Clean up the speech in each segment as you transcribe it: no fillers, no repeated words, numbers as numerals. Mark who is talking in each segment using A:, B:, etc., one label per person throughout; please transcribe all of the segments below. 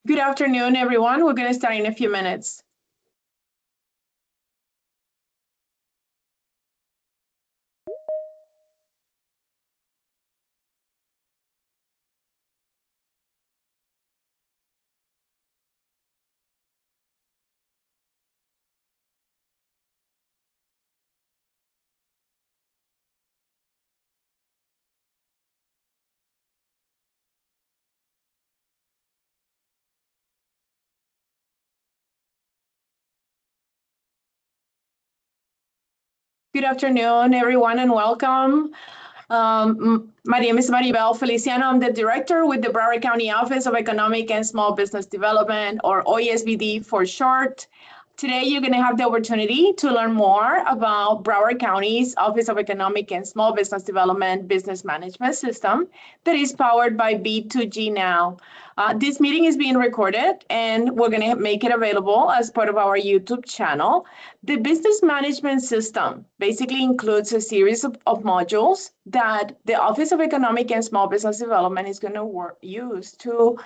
A: Good afternoon, everyone. We're going to start in a few minutes. Good afternoon, everyone, and welcome. My name is Maribel Feliciano. I'm the director with the Broward County Office of Economic and Small Business Development, or OESBD for short. Today, you're going to have the opportunity to learn more about Broward County's Office of Economic and Small Business Development Business Management System that is powered by B2G Now. This meeting is being recorded, and we're going to make it available as part of our YouTube channel. The business management system basically includes a series of modules that the Office of Economic and Small Business Development is going to use to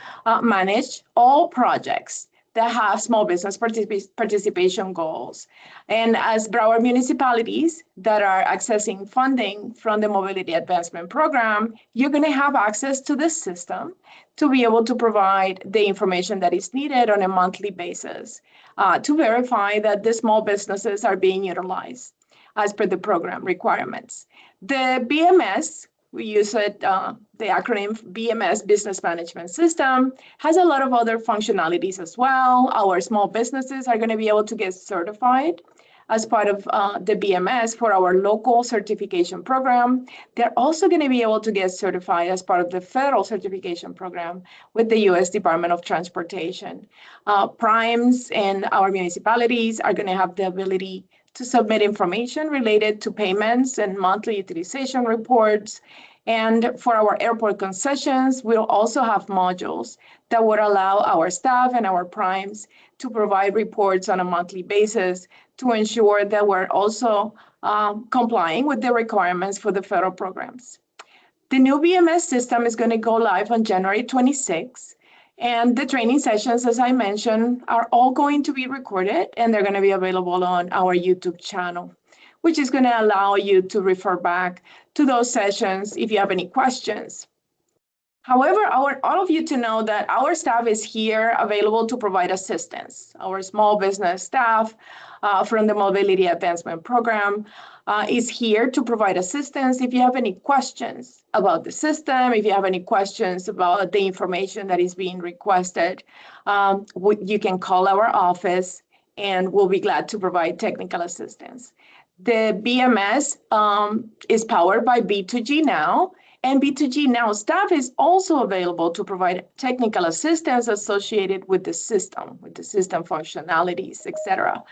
A: manage all projects that have small business participation goals. And as Broward municipalities that are accessing funding from the Mobility Advancement Program, you're going to have access to this system to be able to provide the information that is needed on a monthly basis to verify that the small businesses are being utilized as per the program requirements. The BMS, we use it, the acronym BMS Business Management System, has a lot of other functionalities as well. Our small businesses are going to be able to get certified as part of the BMS for our local certification program. They're also going to be able to get certified as part of the federal certification program with the U.S. Department of Transportation. Primes and our municipalities are going to have the ability to submit information related to payments and monthly utilization reports. And for our airport concessions, we'll also have modules that would allow our staff and our primes to provide reports on a monthly basis to ensure that we're also complying with the requirements for the federal programs. The new BMS system is going to go live on January 26th. And the training sessions, as I mentioned, are all going to be recorded, and they're going to be available on our YouTube channel, which is going to allow you to refer back to those sessions if you have any questions. However, I want all of you to know that our staff is here available to provide assistance. Our small business staff from the Mobility Advancement Program is here to provide assistance. If you have any questions about the system, if you have any questions about the information that is being requested, you can call our office and we'll be glad to provide technical assistance. The BMS is powered by B2G Now, and B2G Now staff is also available to provide technical assistance associated with the system functionalities, etc.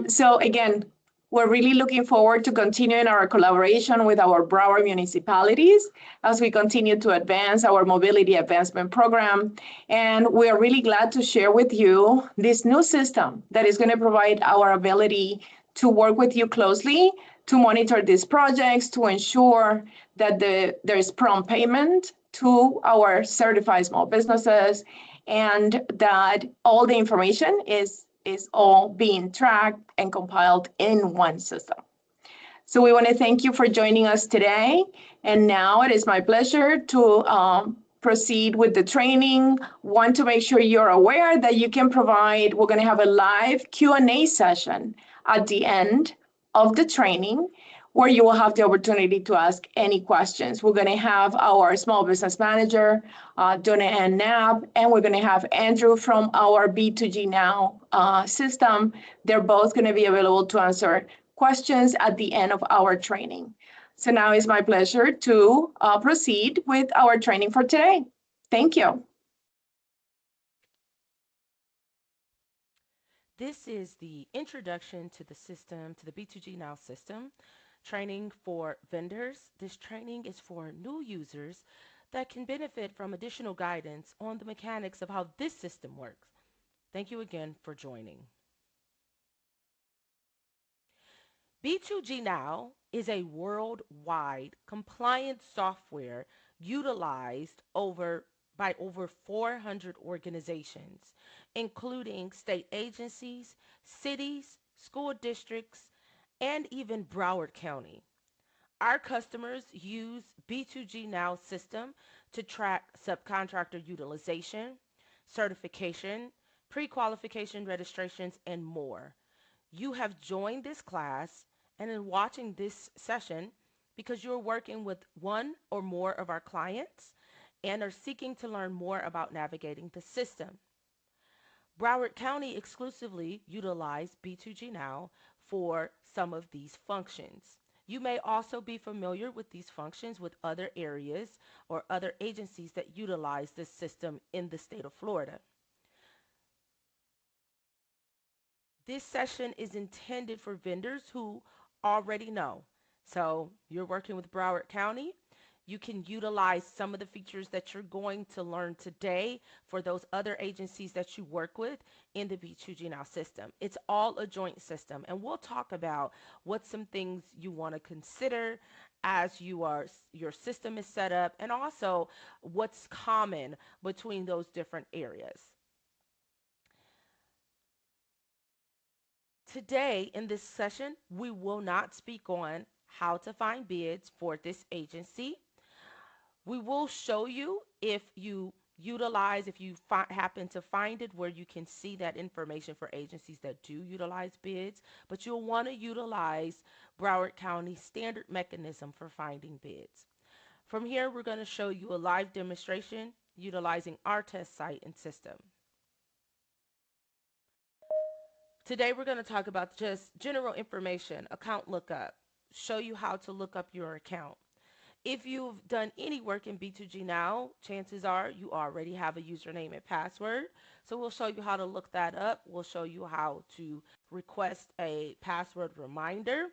A: So again, we're really looking forward to continuing our collaboration with our Broward municipalities as we continue to advance our Mobility Advancement Program. And we are really glad to share with you this new system that is going to provide our ability to work with you closely, to monitor these projects, to ensure that there's prompt payment to our certified small businesses, and that all the information is all being tracked and compiled in one system. So we want to thank you for joining us today. And now it is my pleasure to proceed with the training. Want to make sure you're aware that you can provide, we're going to have a live Q&A session at the end of the training where you will have the opportunity to ask any questions. We're going to have our small business manager, Donna Ann Knapp, and we're going to have Andrew from our B2G Now system. They're both going to be available to answer questions at the end of our training. So now it's my pleasure to proceed with our training for today. Thank you.
B: This is the introduction to the system, to the B2G Now system, training for vendors. This training is for new users that can benefit from additional guidance on the mechanics of how this system works. Thank you again for joining. B2G Now is a worldwide compliance software utilized by over 400 organizations, including state agencies, cities, school districts, and even Broward County. Our customers use B2G Now system to track subcontractor utilization, certification, pre-qualification registrations, and more. You have joined this class and in watching this session because you're working with one or more of our clients and are seeking to learn more about navigating the system. Broward County exclusively utilized B2G Now for some of these functions. You may also be familiar with these functions with other areas or other agencies that utilize this system in the state of Florida. This session is intended for vendors who already know. So you're working with Broward County. You can utilize some of the features that you're going to learn today for those other agencies that you work with in the B2G Now system. It's all a joint system, and we'll talk about what some things you want to consider as your system is set up, and also what's common between those different areas. Today in this session, we will not speak on how to find bids for this agency. We will show you if you utilize, if you happen to find it where you can see that information for agencies that do utilize bids, but you'll want to utilize Broward County's standard mechanism for finding bids. From here, we're going to show you a live demonstration utilizing our test site and system. Today we're going to talk about just general information, account lookup, show you how to look up your account. If you've done any work in B2G Now, chances are you already have a username and password. So we'll show you how to look that up. We'll show you how to request a password reminder.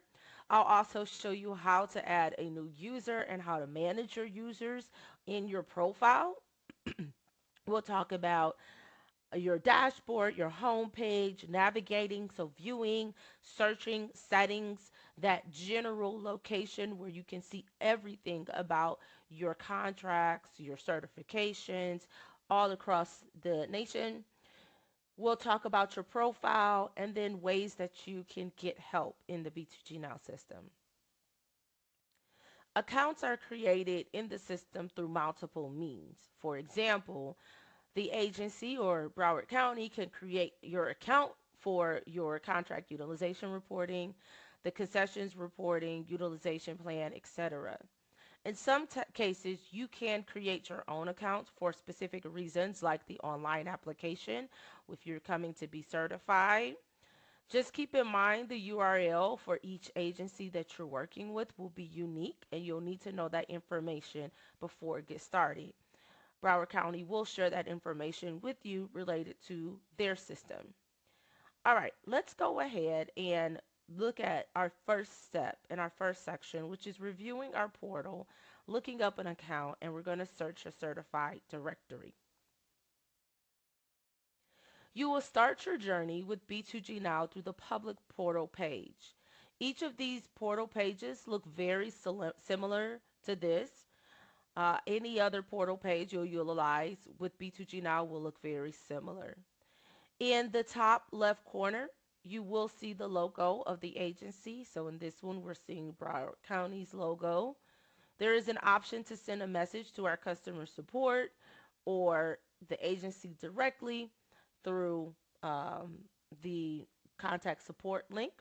B: I'll also show you how to add a new user and how to manage your users in your profile. We'll talk about your dashboard, your home page, navigating, so viewing, searching, settings, that general location where you can see everything about your contracts, your certifications, all across the nation. We'll talk about your profile and then ways that you can get help in the B2G Now system. Accounts are created in the system through multiple means. For example, the agency or Broward County can create your account for your contract utilization reporting, the concessions reporting, utilization plan, etc. In some cases, you can create your own account for specific reasons like the online application if you're coming to be certified. Just keep in mind the URL for each agency that you're working with will be unique, and you'll need to know that information before it gets started. Broward County will share that information with you related to their system. All right, let's go ahead and look at our first step in our first section, which is reviewing our portal, looking up an account, and we're going to search a certified directory. You will start your journey with B2G Now through the public portal page. Each of these portal pages look very similar to this. Any other portal page you'll utilize with B2G Now will look very similar. In the top left corner, you will see the logo of the agency. So in this one, we're seeing Broward County's logo. There is an option to send a message to our customer support or the agency directly through the contact support link.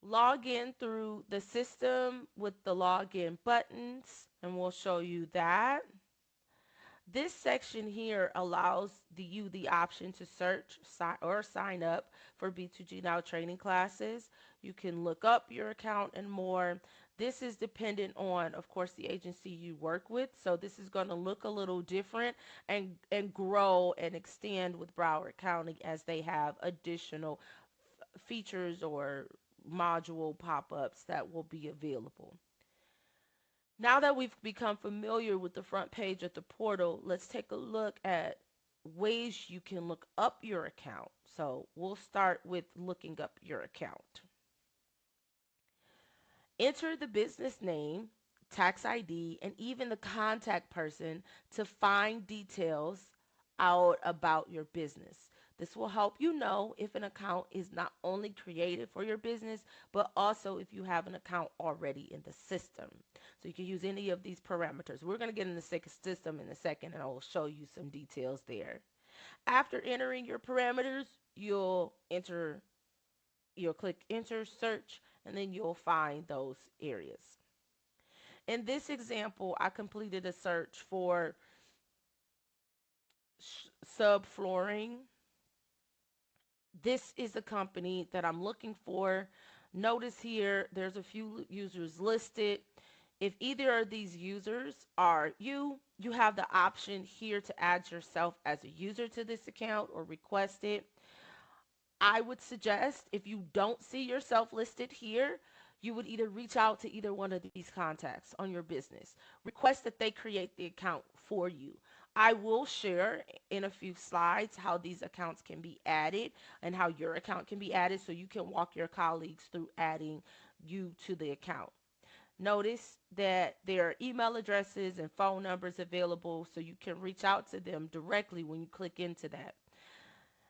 B: Log in through the system with the login buttons, and we'll show you that. This section here allows you the option to search or sign up for B2G Now training classes. You can look up your account and more. This is dependent on, of course, the agency you work with. So this is going to look a little different and grow and extend with Broward County as they have additional features or module pop-ups that will be available. Now that we've become familiar with the front page of the portal, let's take a look at ways you can look up your account. So we'll start with looking up your account. Enter the business name, tax ID, and even the contact person to find details out about your business. This will help you know if an account is not only created for your business, but also if you have an account already in the system. So you can use any of these parameters. We're going to get in the system in a second, and I will show you some details there. After entering your parameters, you'll click enter search, and then you'll find those areas. In this example, I completed a search for subflooring. This is a company that I'm looking for. Notice here, there's a few users listed. If either of these users are you have the option here to add yourself as a user to this account or request it. I would suggest if you don't see yourself listed here, you would either reach out to either one of these contacts on your business. Request that they create the account for you. I will share in a few slides how these accounts can be added and how your account can be added so you can walk your colleagues through adding you to the account. Notice that there are email addresses and phone numbers available so you can reach out to them directly when you click into that.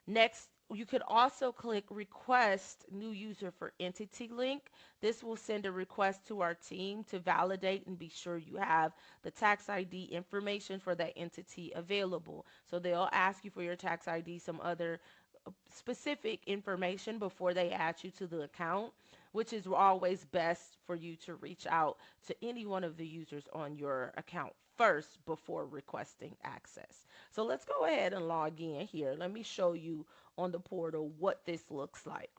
B: Next, you could also click request new user for entity link. This will send a request to our team to validate and be sure you have the tax ID information for that entity available. So they'll ask you for your tax ID, some other specific information before they add you to the account, which is always best for you to reach out to any one of the users on your account first before requesting access. So let's go ahead and log in here. Let me show you on the portal what this looks like.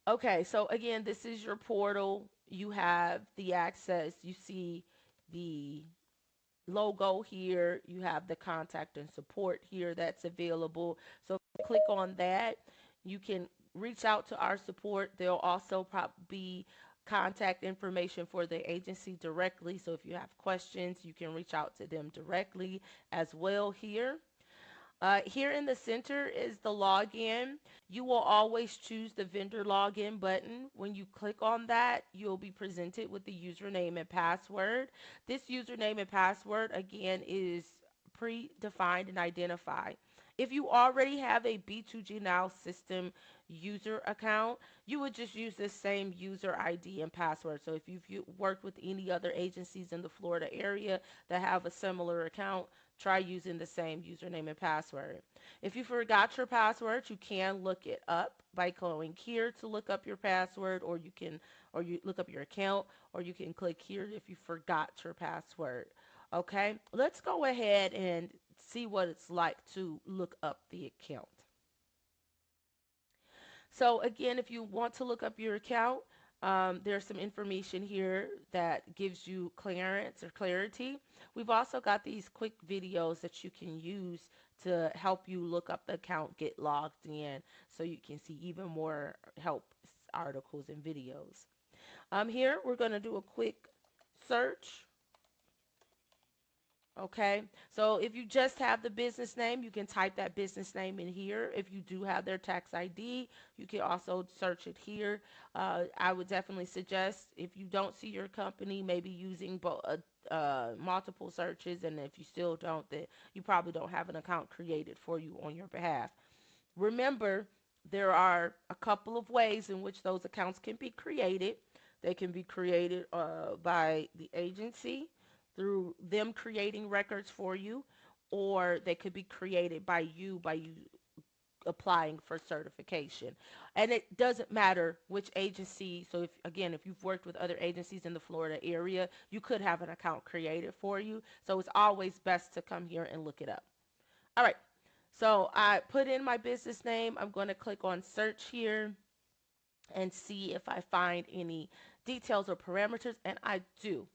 B: Okay, so again, this is your portal. You have the access. You see the logo here. You have the contact and support here that's available. So if you click on that, you can reach out to our support. There'll also be contact information for the agency directly. So if you have questions, you can reach out to them directly as well here. Here in the center is the login. You will always choose the vendor login button. When you click on that, you'll be presented with the username and password. This username and password, again, is predefined and identified. If you already have a B2G Now system user account, you would just use this same user ID and password. So if you've worked with any other agencies in the Florida area that have a similar account, try using the same username and password. If you forgot your password, you can look it up by going here to look up your password, or you look up your account, or you can click here if you forgot your password. Okay, let's go ahead and see what it's like to look up the account. So again, if you want to look up your account, there's some information here that gives you clearance or clarity. We've also got these quick videos that you can use to help you look up the account, get logged in, so you can see even more help articles and videos. Here we're going to do a quick search. Okay, so if you just have the business name, you can type that business name in here. If you do have their tax ID, you can also search it here. I would definitely suggest, if you don't see your company, maybe using multiple searches, and if you still don't, then you probably don't have an account created for you on your behalf. Remember, there are a couple of ways in which those accounts can be created. They can be created by the agency through them creating records for you, or they could be created by you applying for certification. And it doesn't matter which agency. So if you've worked with other agencies in the Florida area, you could have an account created for you. So it's always best to come here and look it up. All right. So I put in my business name. I'm going to click on search here and see if I find any details or parameters, and I do.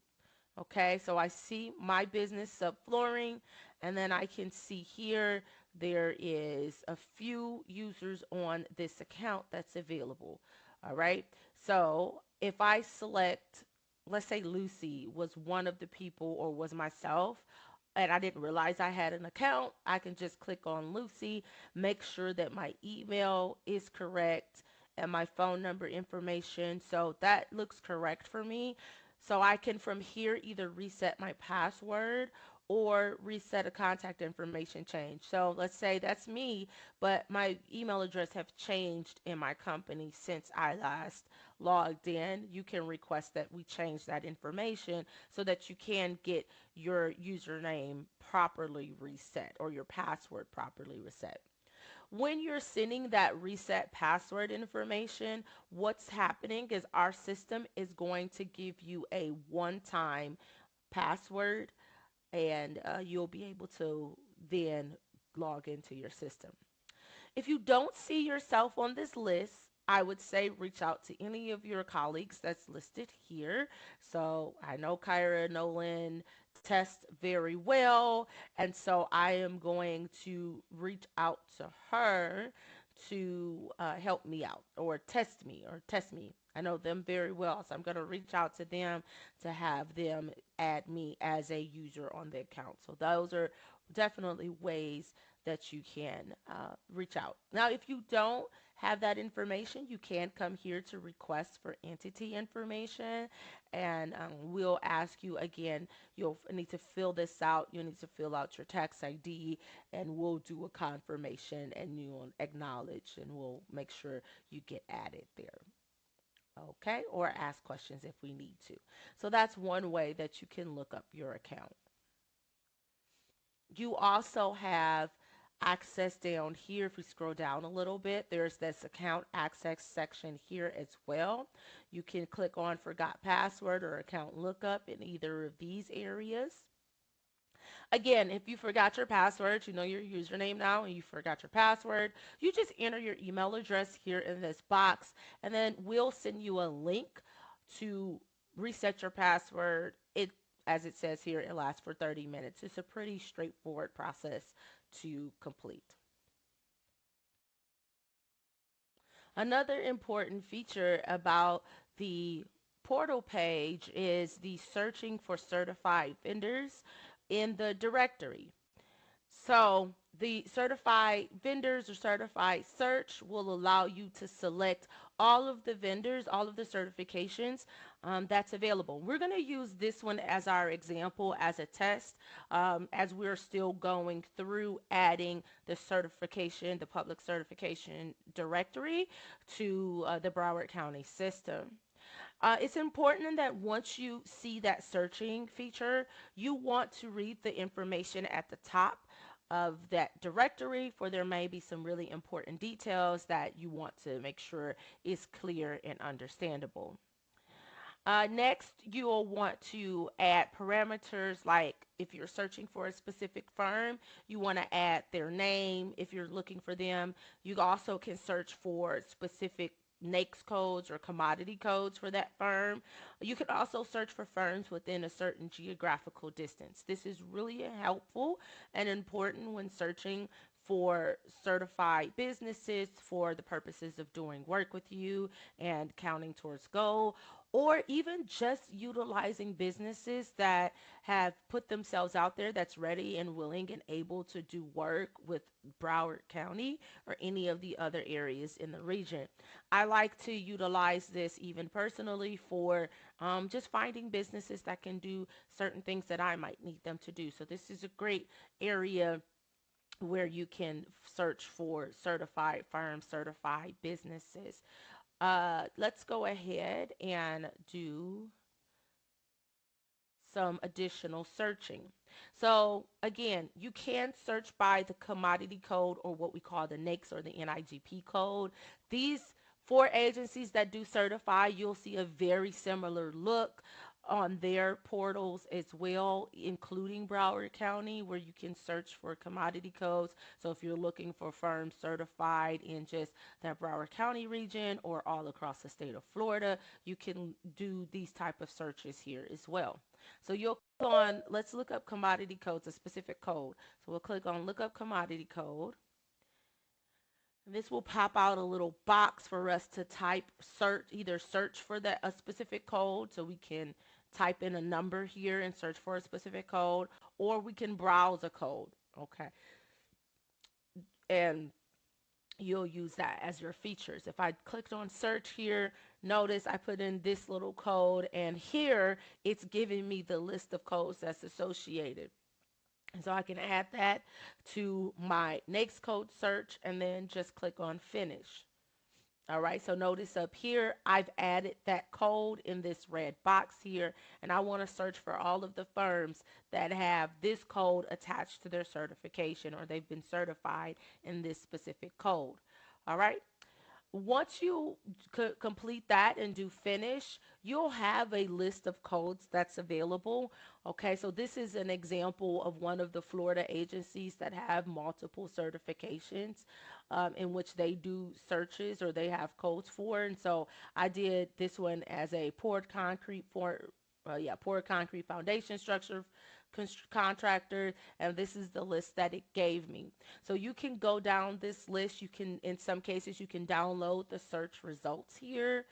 B: Okay, so I see my business subflooring, and then I can see here there is a few users on this account that's available. All right, so if I select, let's say Lucy was one of the people or was myself, and I didn't realize I had an account, I can just click on Lucy, make sure that my email is correct and my phone number information. So that looks correct for me. So I can from here either reset my password or reset a contact information change. So let's say that's me, but my email address have changed in my company since I last logged in. You can request that we change that information so that you can get your username properly reset or your password properly reset. When you're sending that reset password information, what's happening is our system is going to give you a one-time password, and you'll be able to then log into your system. If you don't see yourself on this list, I would say reach out to any of your colleagues that's listed here. So I know Kyra Nolan tests very well, and so I am going to reach out to her to help me out or test me. I know them very well, so I'm going to reach out to them to have them add me as a user on the account. So those are definitely ways that you can reach out. Now, if you don't have that information, you can come here to request for entity information, and we'll ask you again. You'll need to fill this out. You'll need to fill out your tax ID, and we'll do a confirmation, and you'll acknowledge, and we'll make sure you get added there. Okay, or ask questions if we need to. So that's one way that you can look up your account. You also have access down here. If we scroll down a little bit, there's this account access section here as well. You can click on forgot password or account lookup in either of these areas. Again, if you forgot your password, you know your username now and you forgot your password, you just enter your email address here in this box, and then we'll send you a link to reset your password. As it says here, it lasts for 30 minutes. It's a pretty straightforward process to complete. Another important feature about the portal page is the searching for certified vendors in the directory. So the certified vendors or certified search will allow you to select all of the vendors, all of the certifications that's available. We're going to use this one as our example as a test as we're still going through adding the certification, the public certification directory to the Broward County system. It's important that once you see that searching feature, you want to read the information at the top of that directory, for there may be some really important details that you want to make sure is clear and understandable. Next, you'll want to add parameters like if you're searching for a specific firm, you want to add their name if you're looking for them. You also can search for specific NAICS codes or commodity codes for that firm. You can also search for firms within a certain geographical distance. This is really helpful and important when searching for certified businesses for the purposes of doing work with you and counting towards goal, or even just utilizing businesses that have put themselves out there that's ready and willing and able to do work with Broward County or any of the other areas in the region. I like to utilize this even personally for just finding businesses that can do certain things that I might need them to do. So this is a great area where you can search for certified firms, certified businesses. Let's go ahead and do some additional searching. So again, you can search by the commodity code or what we call the NAICS or the NIGP code. These four agencies that do certify, you'll see a very similar look on their portals as well, including Broward County, where you can search for commodity codes. So if you're looking for firms certified in just that Broward County region or all across the state of Florida, you can do these type of searches here as well. So you'll click on, let's look up commodity codes, a specific code. So we'll click on look up commodity code. This will pop out a little box for us to type either search for a specific code, so we can type in a number here and search for a specific code, or we can browse a code. Okay. And you'll use that as your features. If I clicked on search here, notice I put in this little code, and here it's giving me the list of codes that's associated. And so I can add that to my next code search and then just click on finish. All right, so notice up here, I've added that code in this red box here, and I want to search for all of the firms that have this code attached to their certification, or they've been certified in this specific code. All right, once you complete that and do finish, you'll have a list of codes that's available. Okay, so this is an example of one of the Florida agencies that have multiple certifications, in which they do searches or they have codes for. And so I did this one as a poured concrete foundation structure contractor, and this is the list that it gave me. So you can go down this list. You can, in some cases, you can download the search results here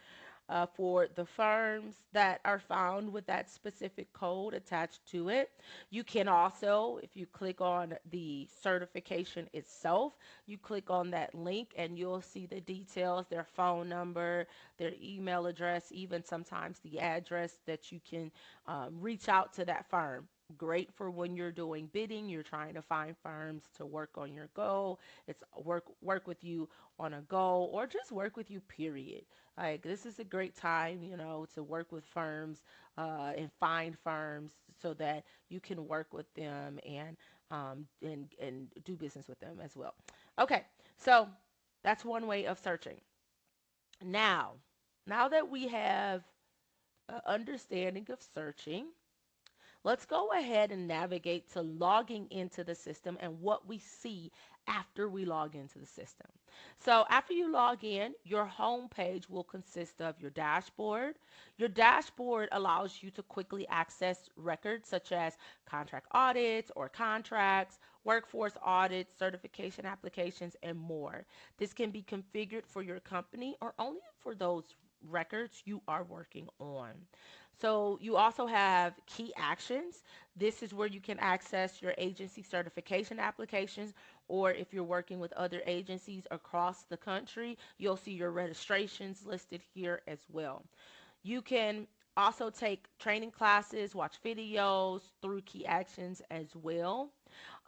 B: for the firms that are found with that specific code attached to it. You can also, if you click on the certification itself, you click on that link and you'll see the details, their phone number, their email address, even sometimes the address that you can reach out to that firm. Great for when you're doing bidding, you're trying to find firms to work on your goal. It's work with you on a goal, or just work with you, period. Like, this is a great time, to work with firms and find firms so that you can work with them and do business with them as well. Okay, so that's one way of searching. Now, now that we have an understanding of searching, let's go ahead and navigate to logging into the system and what we see after we log into the system. So after you log in, your home page will consist of your dashboard. Your dashboard allows you to quickly access records such as contract audits or contracts, workforce audits, certification applications, and more. This can be configured for your company or only for those records you are working on. So you also have key actions. This is where you can access your agency certification applications, or if you're working with other agencies across the country, you'll see your registrations listed here as well. You can also take training classes, watch videos through key actions as well.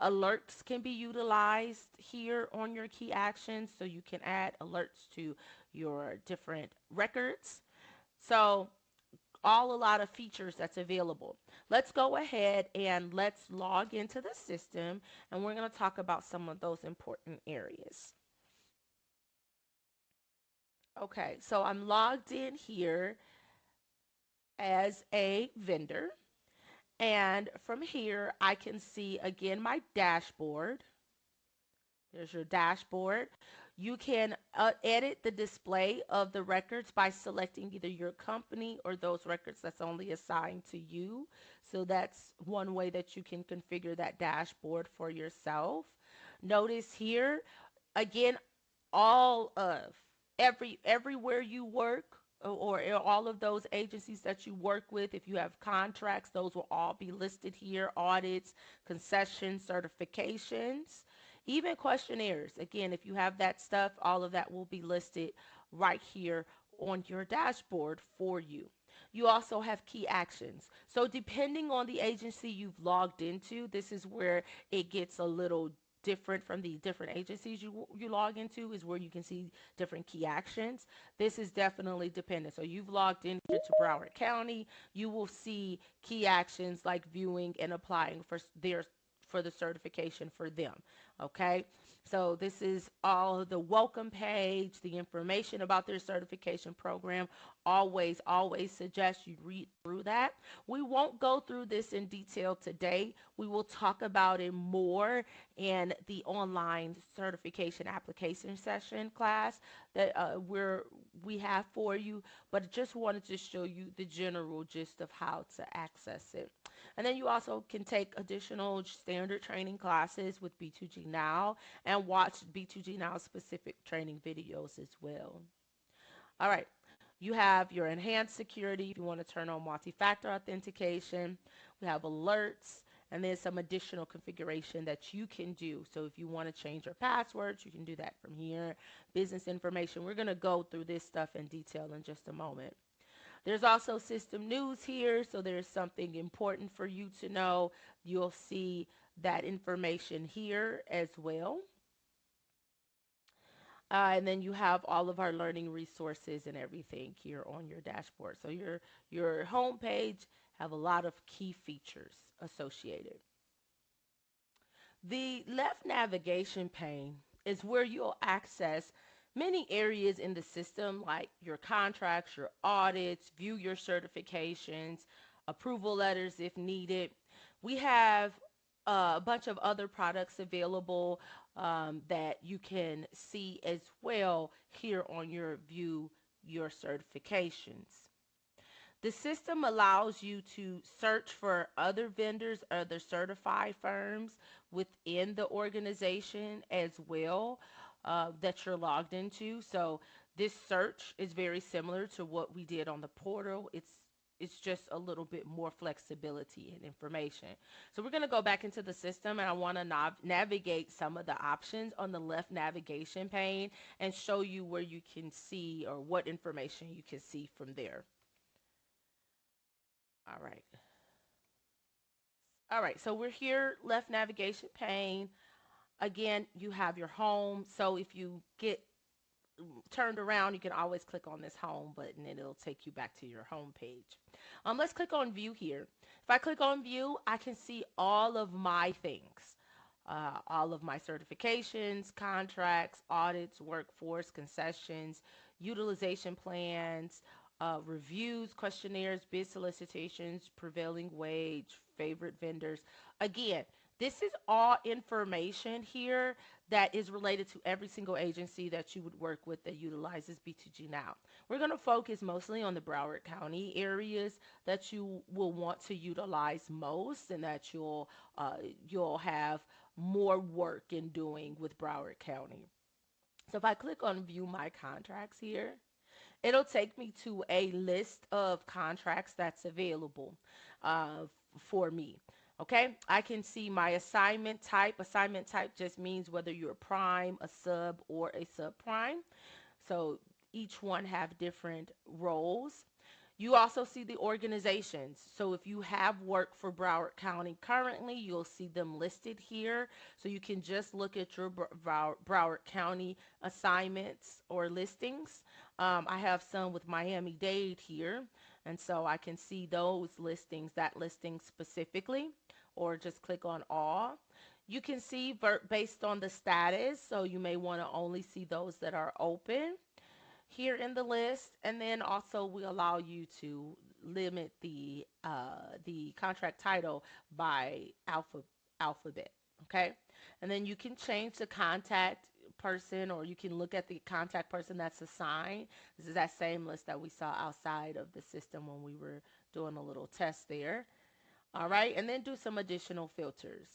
B: Alerts can be utilized here on your key actions, so you can add alerts to your different records. So a lot of features that's available. Let's go ahead and let's log into the system, and we're going to talk about some of those important areas. Okay, so I'm logged in here as a vendor, and from here I can see again my dashboard. There's your dashboard. You can edit the display of the records by selecting either your company or those records that's only assigned to you. So that's one way that you can configure that dashboard for yourself. Notice here, again, all of everywhere you work, or all of those agencies that you work with, if you have contracts, those will all be listed here: audits, concessions, certifications, even questionnaires. Again, if you have that stuff, all of that will be listed right here on your dashboard for you. You also have key actions. So depending on the agency you've logged into, this is where it gets a little different from the different agencies you log into, is where you can see different key actions. This is definitely dependent. So you've logged in here to Broward County, you will see key actions like viewing and applying for the certification for them. Okay, so this is all the welcome page, the information about their certification program. Always suggest you read through that. We won't go through this in detail today. We will talk about it more in the online certification application session class that we have for you, but just wanted to show you the general gist of how to access it. And then you also can take additional standard training classes with B2G Now and watch B2G Now specific training videos as well. All right. You have your enhanced security if you want to turn on multi-factor authentication. We have alerts, and then some additional configuration that you can do. So if you want to change your passwords, you can do that from here. Business information. We're going to go through this stuff in detail in just a moment. There's also system news here, so there's something important for you to know. You'll see that information here as well. And then you have all of our learning resources and everything here on your dashboard. So your home page have a lot of key features associated. The left navigation pane is where you'll access many areas in the system like your contracts, your audits, view your certifications, approval letters if needed. We have a bunch of other products available that you can see as well here on your view your certifications. The system allows you to search for other vendors, other certified firms within the organization as well that you're logged into. So this search is very similar to what we did on the portal. It's just a little bit more flexibility and information. So we're going to go back into the system, and I want to navigate some of the options on the left navigation pane and show you where you can see or what information you can see from there. All right. All right. So we're here, left navigation pane. Again, you have your home. So if you get turned around, you can always click on this home button and it'll take you back to your home page. Let's click on view here. If I click on view, I can see all of my things. All of my certifications, contracts, audits, workforce, concessions, utilization plans, reviews, questionnaires, bid solicitations, prevailing wage, favorite vendors. Again, this is all information here that is related to every single agency that you would work with that utilizes B2G now. We're going to focus mostly on the Broward County areas that you will want to utilize most and that you'll have more work in doing with Broward County. So if I click on view my contracts here, it'll take me to a list of contracts that's available for me. Okay, I can see my assignment type. Assignment type just means whether you're a prime, a sub, or a subprime. So each one have different roles. You also see the organizations. So if you have work for Broward County currently, you'll see them listed here. So you can just look at your Broward County assignments or listings. I have some with Miami-Dade here, and so I can see those listings, that listing specifically, or just click on all. You can see based on the status, so you may want to only see those that are open here in the list, and then also we allow you to limit the contract title by alphabet. Okay, and then you can change the contact person, or you can look at the contact person that's assigned. This is that same list that we saw outside of the system when we were doing a little test there. All right, and then do some additional filters.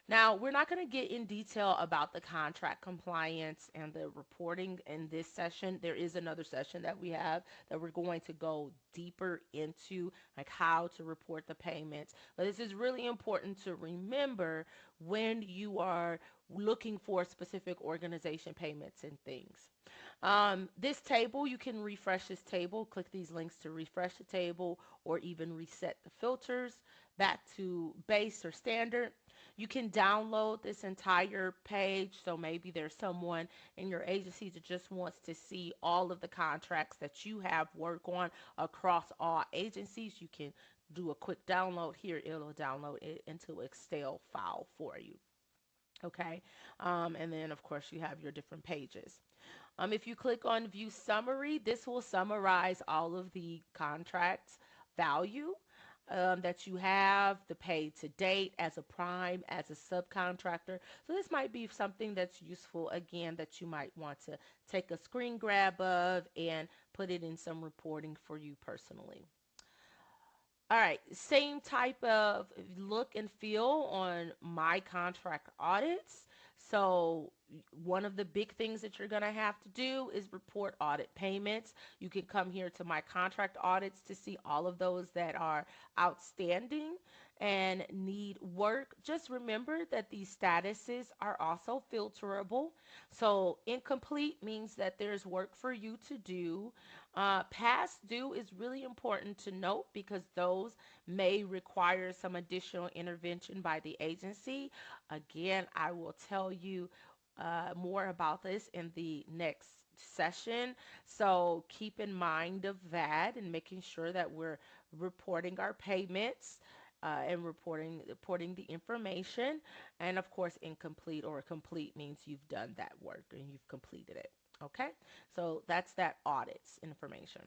B: Now, we're not going to get in detail about the contract compliance and the reporting in this session. There is another session that we have that we're going to go deeper into, like how to report the payments. But this is really important to remember when you are looking for specific organization payments and things. This table, you can refresh this table, click these links to refresh the table, or even reset the filters back to base or standard. You can download this entire page. So maybe there's someone in your agency that just wants to see all of the contracts that you have work on across all agencies. You can do a quick download here. It'll download it into an Excel file for you. Okay. And then of course you have your different pages. If you click on view summary, this will summarize all of the contracts value that you have, the pay to date as a prime, as a subcontractor. So this might be something that's useful, again, that you might want to take a screen grab of and put it in some reporting for you personally. All right, same type of look and feel on my contract audits. So one of the big things that you're going to have to do is report audit payments. You can come here to my contract audits to see all of those that are outstanding. and need work, just remember that these statuses are also filterable. So incomplete means that there's work for you to do. Past due is really important to note because those may require some additional intervention by the agency. Again, I will tell you more about this in the next session. So keep in mind of that and making sure that we're reporting our payments and reporting the information. And of course, incomplete or complete means you've done that work and you've completed it. Okay, so that's that audits information.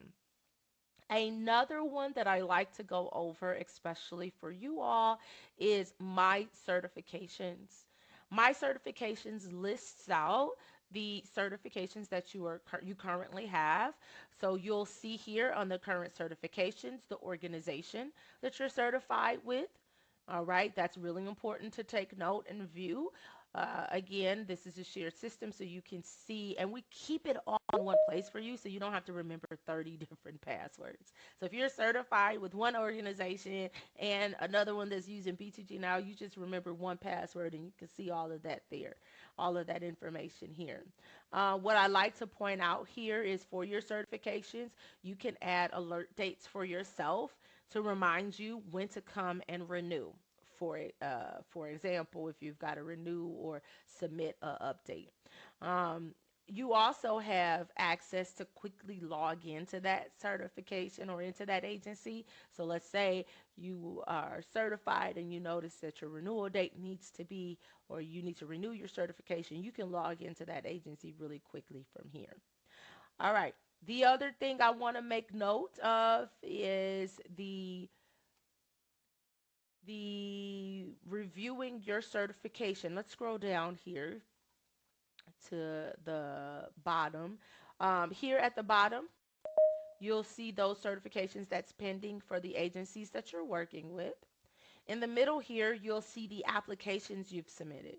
B: Another one that I like to go over, especially for you all, is my certifications. My certifications lists out the certifications that you currently have. So you'll see here on the current certifications the organization that you're certified with. All right, that's really important to take note and view. Again, this is a shared system so you can see, and we keep it all in one place for you so you don't have to remember 30 different passwords. So if you're certified with one organization and another one that's using B2G now, you just remember one password and you can see all of that there, all of that information here. What I like to point out here is for your certifications, you can add alert dates for yourself to remind you when to come and renew. For example, if you've got to renew or submit an update. You also have access to quickly log into that certification or into that agency. So let's say you are certified and you notice that your renewal date needs to be, or you need to renew your certification, you can log into that agency really quickly from here. All right. The other thing I want to make note of is the reviewing your certification. Let's scroll down here to the bottom. Here at the bottom, you'll see those certifications that's pending for the agencies that you're working with. In the middle here, you'll see the applications you've submitted.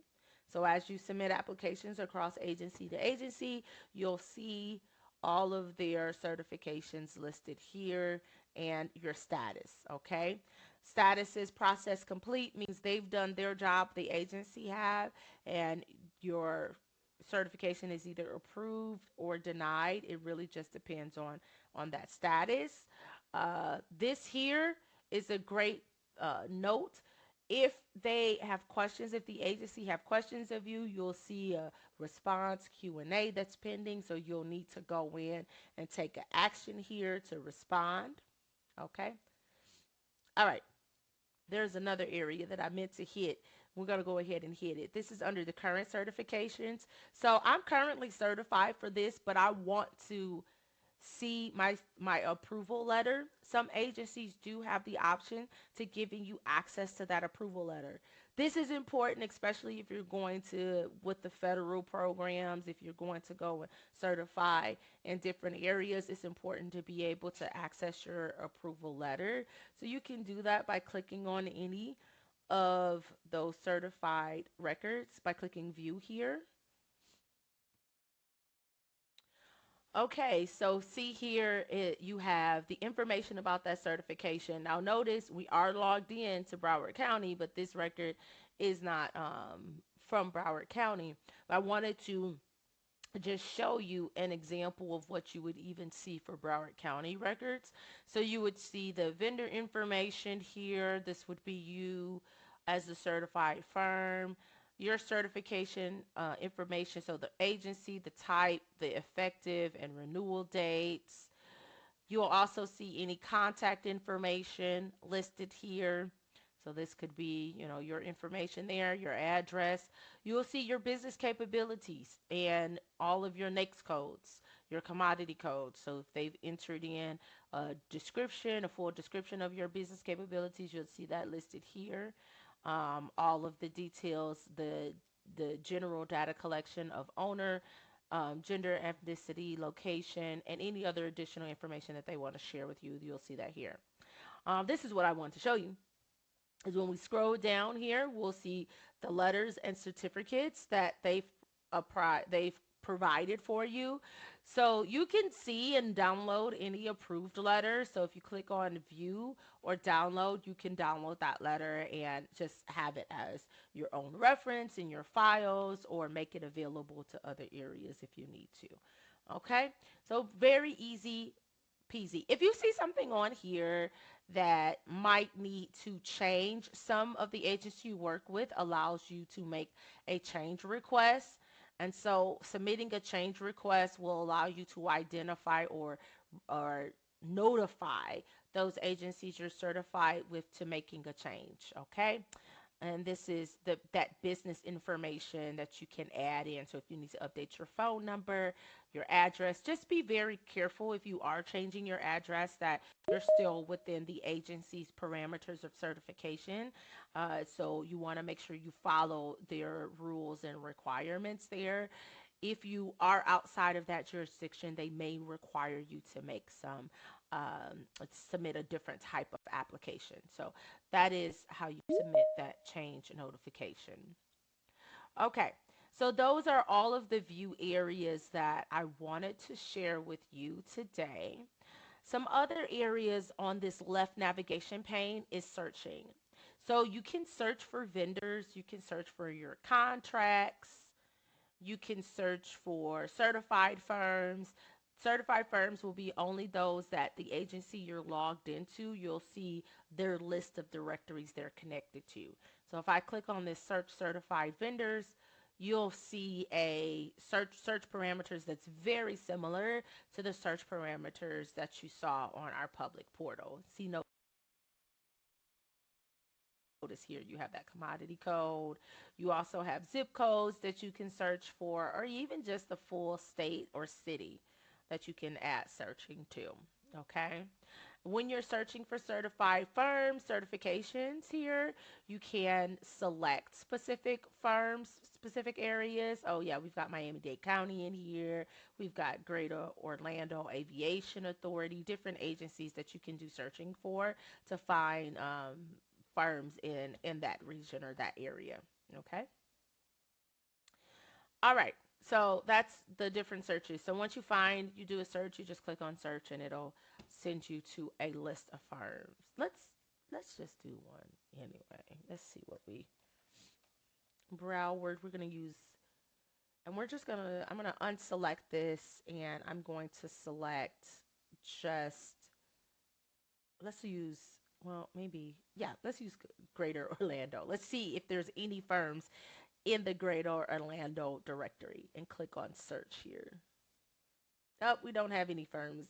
B: So as you submit applications across agency to agency, you'll see all of their certifications listed here and your status, okay? Status is process complete means they've done their job, the agency have, and your certification is either approved or denied. It really just depends on that status. This here is a great note. If they have questions, if the agency have questions of you, you'll see a response Q&A that's pending. So you'll need to go in and take an action here to respond. Okay. All right. There's another area that I meant to hit. We're going to go ahead and hit it. This is under the current certifications. So I'm currently certified for this, but I want to see my approval letter. Some agencies do have the option to giving you access to that approval letter. This is important, especially if you're going to with the federal programs, if you're going to go and certify in different areas, it's important to be able to access your approval letter. So you can do that by clicking on any of those certified records by clicking view here. Okay, so see here, you have the information about that certification. Now notice we are logged in to Broward County, but this record is not from Broward County. I wanted to just show you an example of what you would even see for Broward County records. So you would see the vendor information here. This would be you as a certified firm, your certification information, so the agency, the type, the effective and renewal dates. You'll also see any contact information listed here. So this could be, your information there, your address. You'll see your business capabilities and all of your NAICS codes, your commodity codes. So if they've entered in a description, a full description of your business capabilities, you'll see that listed here. All of the details, the general data collection of owner, gender, ethnicity, location, and any other additional information that they want to share with you. You'll see that here. This is what I want to show you. Is when we scroll down here, we'll see the letters and certificates that they've provided for you. So you can see and download any approved letter. So if you click on view or download, you can download that letter and just have it as your own reference in your files or make it available to other areas if you need to. Okay, so very easy peasy. If you see something on here that might need to change, some of the agents you work with allows you to make a change request. And so submitting a change request will allow you to identify or notify those agencies you're certified with to making a change, okay? And this is that business information that you can add in. So if you need to update your phone number, your address, just be very careful if you are changing your address that you're still within the agency's parameters of certification. So you want to make sure you follow their rules and requirements there. If you are outside of that jurisdiction, they may require you to make submit a different type of application. So that is how you submit that change notification. Okay, so those are all of the view areas that I wanted to share with you today. Some other areas on this left navigation pane is searching. So you can search for vendors, you can search for your contracts, you can search for certified firms. Certified firms will be only those that the agency you're logged into, you'll see their list of directories they're connected to. So if I click on this search certified vendors, you'll see a search parameters that's very similar to the search parameters that you saw on our public portal. See, notice here you have that commodity code. You also have zip codes that you can search for, or even just the full state or city that you can add searching to. Okay. When you're searching for certified firms, certifications here, you can select specific firms, specific areas. Oh, yeah, we've got Miami-Dade County in here. We've got Greater Orlando Aviation Authority, different agencies that you can do searching for to find firms in that region or that area. Okay. All right. So that's the different searches. So once you do a search, you just click on search and it'll send you to a list of firms. Let's just do one anyway. Let's see what we Broward we're gonna use, and I'm gonna unselect this and I'm going to select just let's use well maybe yeah let's use Greater Orlando. Let's see if there's any firms in the Greater Orlando directory and click on search here. Oh, we don't have any firms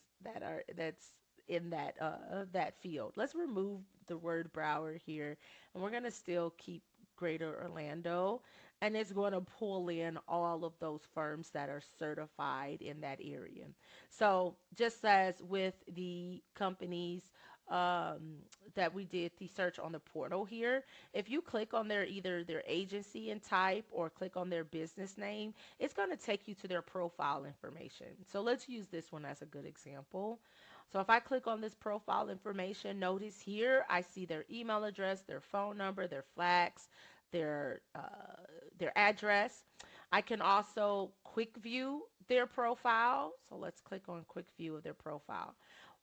B: that's in that field. Let's remove the word Broward here, and we're gonna still keep Greater Orlando, and it's going to pull in all of those firms that are certified in that area. So just as with the companies um, that we did the search on the portal here, if you click on either their agency and type or click on their business name, it's going to take you to their profile information. So let's use this one as a good example. So if I click on this profile information, notice here I see their email address, their phone number, their fax, their address. I can also quick view their profile. So let's click on quick view of their profile.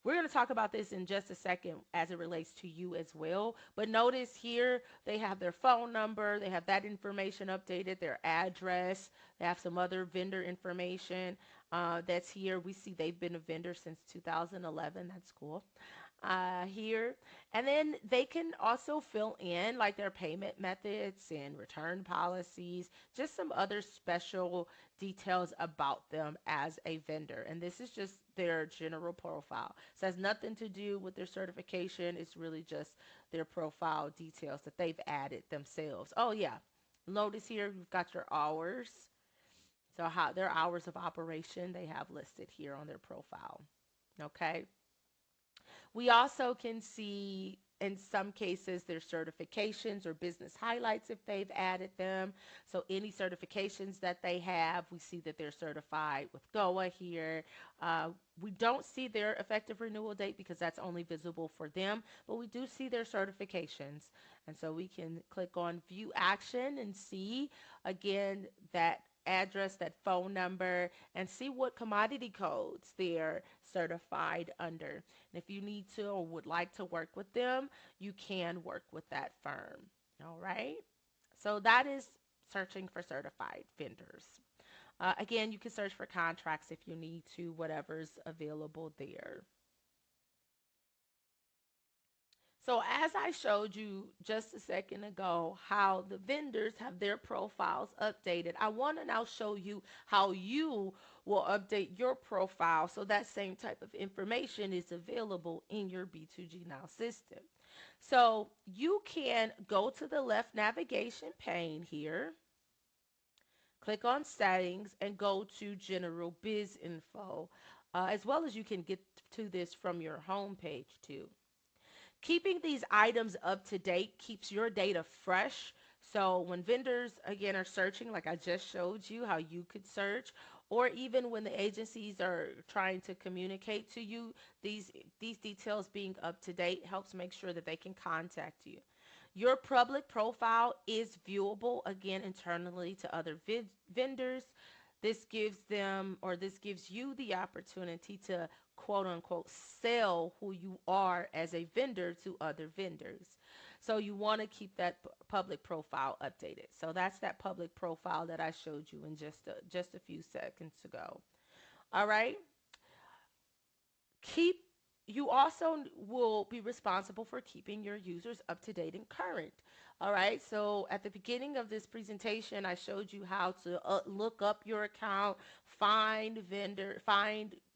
B: We're going to talk about this in just a second as it relates to you as well. But notice here they have their phone number, they have that information updated, their address, they have some other vendor information that's here. We see they've been a vendor since 2011. That's cool. Here. And then they can also fill in like their payment methods and return policies, just some other special details about them as a vendor. And this is just their general profile. So it has nothing to do with their certification. It's really just their profile details that they've added themselves. Oh yeah. Notice here you've got your hours. So how their hours of operation they have listed here on their profile. Okay. We also can see in some cases their certifications or business highlights if they've added them. So any certifications that they have, we see that they're certified with GOA here. We don't see their effective renewal date because that's only visible for them, but we do see their certifications. And so we can click on view action and see again that address, that phone number, and see what commodity codes they're certified under. And if you need to or would like to work with them, you can work with that firm. All right. So that is searching for certified vendors. Again, you can search for contracts if you need to, whatever's available there. So as I showed you just a second ago how the vendors have their profiles updated, I want to now show you how you will update your profile so that same type of information is available in your B2G Now system. So you can go to the left navigation pane here, click on settings, and go to general biz info, as well as you can get to this from your home page too. Keeping these items up to date keeps your data fresh. So when vendors again are searching, like I just showed you how you could search, or even when the agencies are trying to communicate to you, these these details being up to date helps make sure that they can contact you. Your public profile is viewable again internally to other vendors. This gives you the opportunity to quote unquote sell who you are as a vendor to other vendors. So you want to keep that public profile updated. So that's that public profile that I showed you in just a few seconds ago. All right. Keep You also will be responsible for keeping your users up to date and current. All right. So at the beginning of this presentation, I showed you how to look up your account, find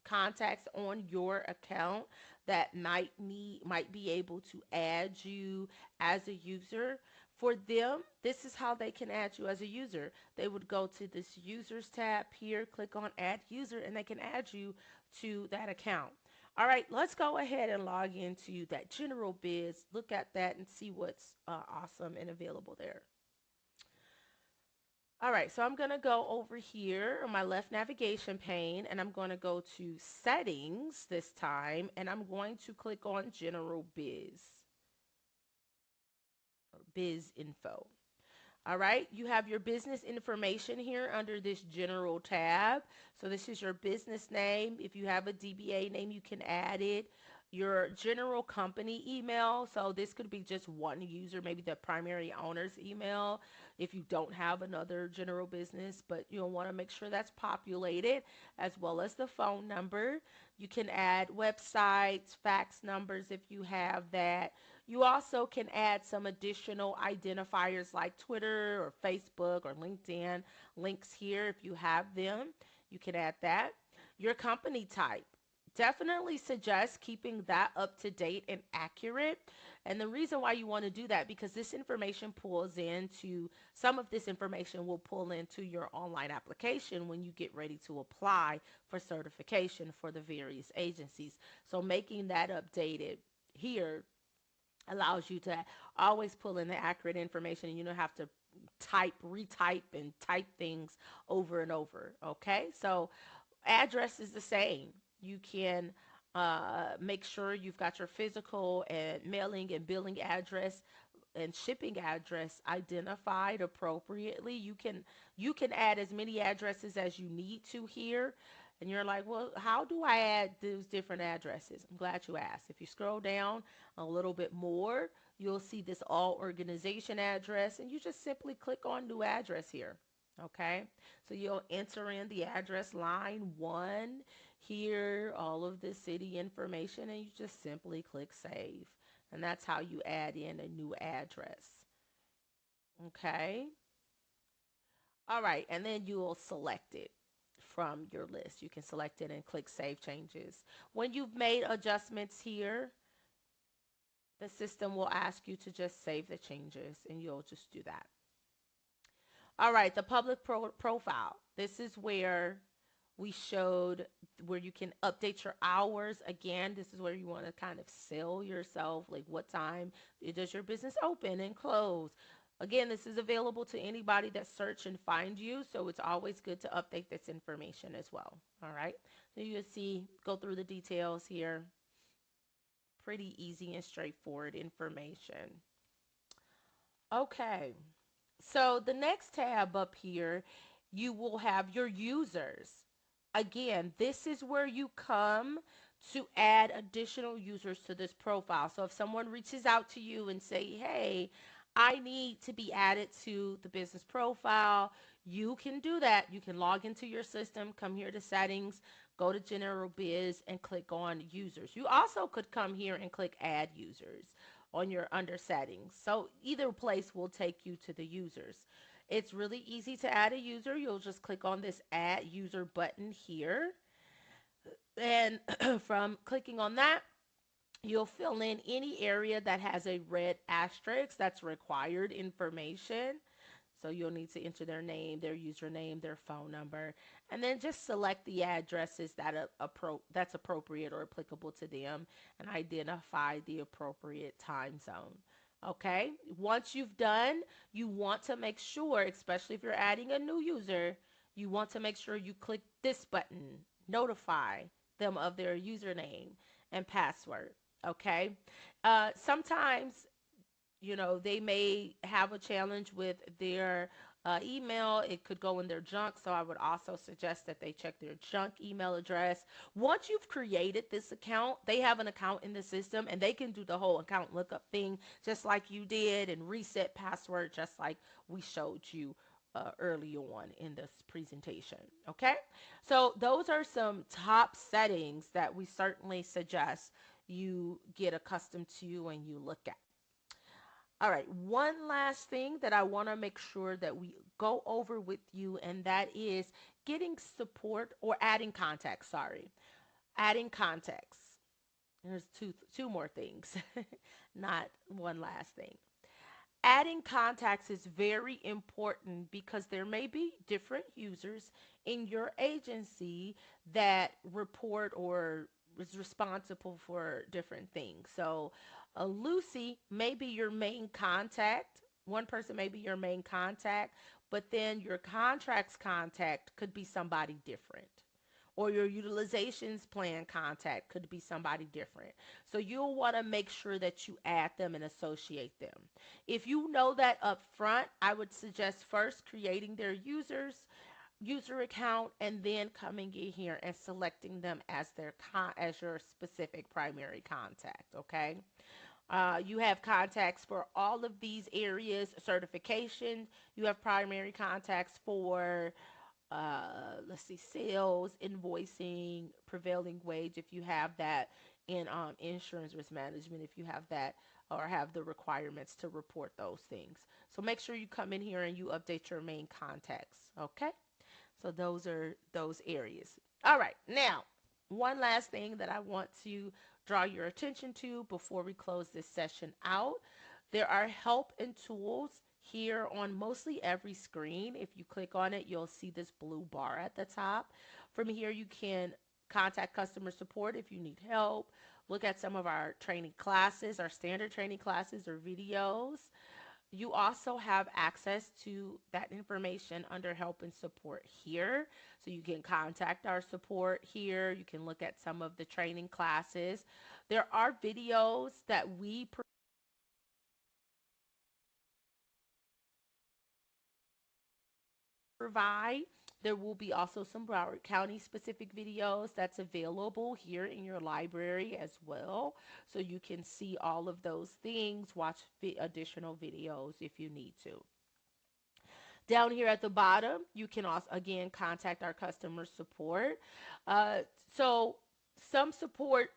B: contacts on your account that might be able to add you as a user. For them, this is how they can add you as a user. They would go to this users tab here, click on add user, and they can add you to that account. All right, let's go ahead and log into that general biz, look at that and see what's awesome and available there. All right, so I'm going to go over here on my left navigation pane and I'm going to go to settings this time and I'm going to click on general biz or biz info. All right, you have your business information here under this general tab. So this is your business name. If you have a DBA name, you can add it. Your general company email. So this could be just one user, maybe the primary owner's email if you don't have another general business, but you'll want to make sure that's populated, as well as the phone number. You can add websites, fax numbers if you have that. You also can add some additional identifiers like Twitter or Facebook or LinkedIn links here if you have them. You can add that. Your company type. Definitely suggest keeping that up to date and accurate. And the reason why you want to do that because this information pulls into some of this information will pull into your online application when you get ready to apply for certification for the various agencies. So making that updated here allows you to always pull in the accurate information and you don't have to retype, and type things over and over. Okay, so address is the same. You can make sure you've got your physical and mailing and billing address and shipping address identified appropriately. You can add as many addresses as you need to here. And you're like, well, how do I add those different addresses? I'm glad you asked. If you scroll down a little bit more, you'll see this all organization address, and you just simply click on new address here. Okay, so you'll enter in the address line 1 here, all of the city information, and you just simply click save. And that's how you add in a new address. Okay. All right. And then you'll select it from your list. You can select it and click save changes. When you've made adjustments here, the system will ask you to just save the changes and you'll just do that. All right. The public profile. This is where we showed where you can update your hours. Again, this is where you want to kind of sell yourself, like what time does your business open and close. Again, this is available to anybody that search and find you, so it's always good to update this information as well. All right, so you see, go through the details here. Pretty easy and straightforward information. Okay, so the next tab up here you will have your users. Again, this is where you come to add additional users to this profile. So if someone reaches out to you and say, "Hey, I need to be added to the business profile," you can do that. You can log into your system, come here to settings, go to general biz and click on users. You also could come here and click add users on your under settings. So either place will take you to the users. It's really easy to add a user. You'll just click on this add user button here. And from clicking on that, you'll fill in any area that has a red asterisk. That's required information. So you'll need to enter their name, their username, their phone number, and then just select the addresses that's appropriate or applicable to them and identify the appropriate time zone. Okay, once you've done, you want to make sure, especially if you're adding a new user, you want to make sure you click this button, notify them of their username and password. Okay, sometimes they may have a challenge with their email. It could go in their junk. So I would also suggest that they check their junk email address. Once you've created this account, they have an account in the system and they can do the whole account lookup thing just like you did and reset password just like we showed you early on in this presentation. Okay, so those are some top settings that we certainly suggest you get accustomed to and you look at. All right, one last thing that I want to make sure that we go over with you, and that is getting support or adding context. Sorry, adding context. There's two more things, not one last thing. Adding contacts is very important because there may be different users in your agency that report or is responsible for different things. So, Lucy may be your main contact. One person may be your main contact, but then your contracts contact could be somebody different or your utilizations plan contact could be somebody different. So you'll want to make sure that you add them and associate them. If you know that up front, I would suggest first creating their user account and then coming in here and selecting them as as your specific primary contact, okay? You have contacts for all of these areas, certification. You have primary contacts for let's see, sales, invoicing, prevailing wage, if you have that, in insurance risk management, if you have that, or have the requirements to report those things. So make sure you come in here and you update your main contacts. Okay. So those are those areas. All right. Now, one last thing that I want to draw your attention to before we close this session out. There are help and tools here on mostly every screen. If you click on it, you'll see this blue bar at the top. From here, you can contact customer support if you need help. Look at some of our training classes, our standard training classes or videos. You also have access to that information under help and support here. So you can contact our support here. You can look at some of the training classes. There are videos that we provide. There will be also some Broward County specific videos that's available here in your library as well. So you can see all of those things, watch additional videos if you need to. Down here at the bottom, you can also, again, contact our customer support. Uh, so some support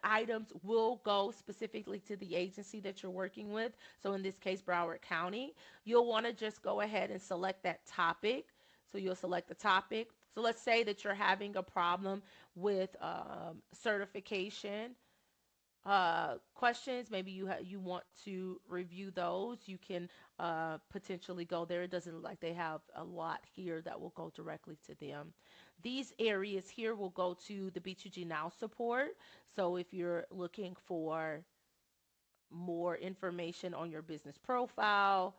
B: items will go specifically to the agency that you're working with. So in this case, Broward County, you'll want to just go ahead and select that topic. So you'll select the topic. So let's say that you're having a problem with certification questions. Maybe you want to review those. You can potentially go there. It doesn't look like they have a lot here that will go directly to them. These areas here will go to the B2G Now support. So if you're looking for more information on your business profile,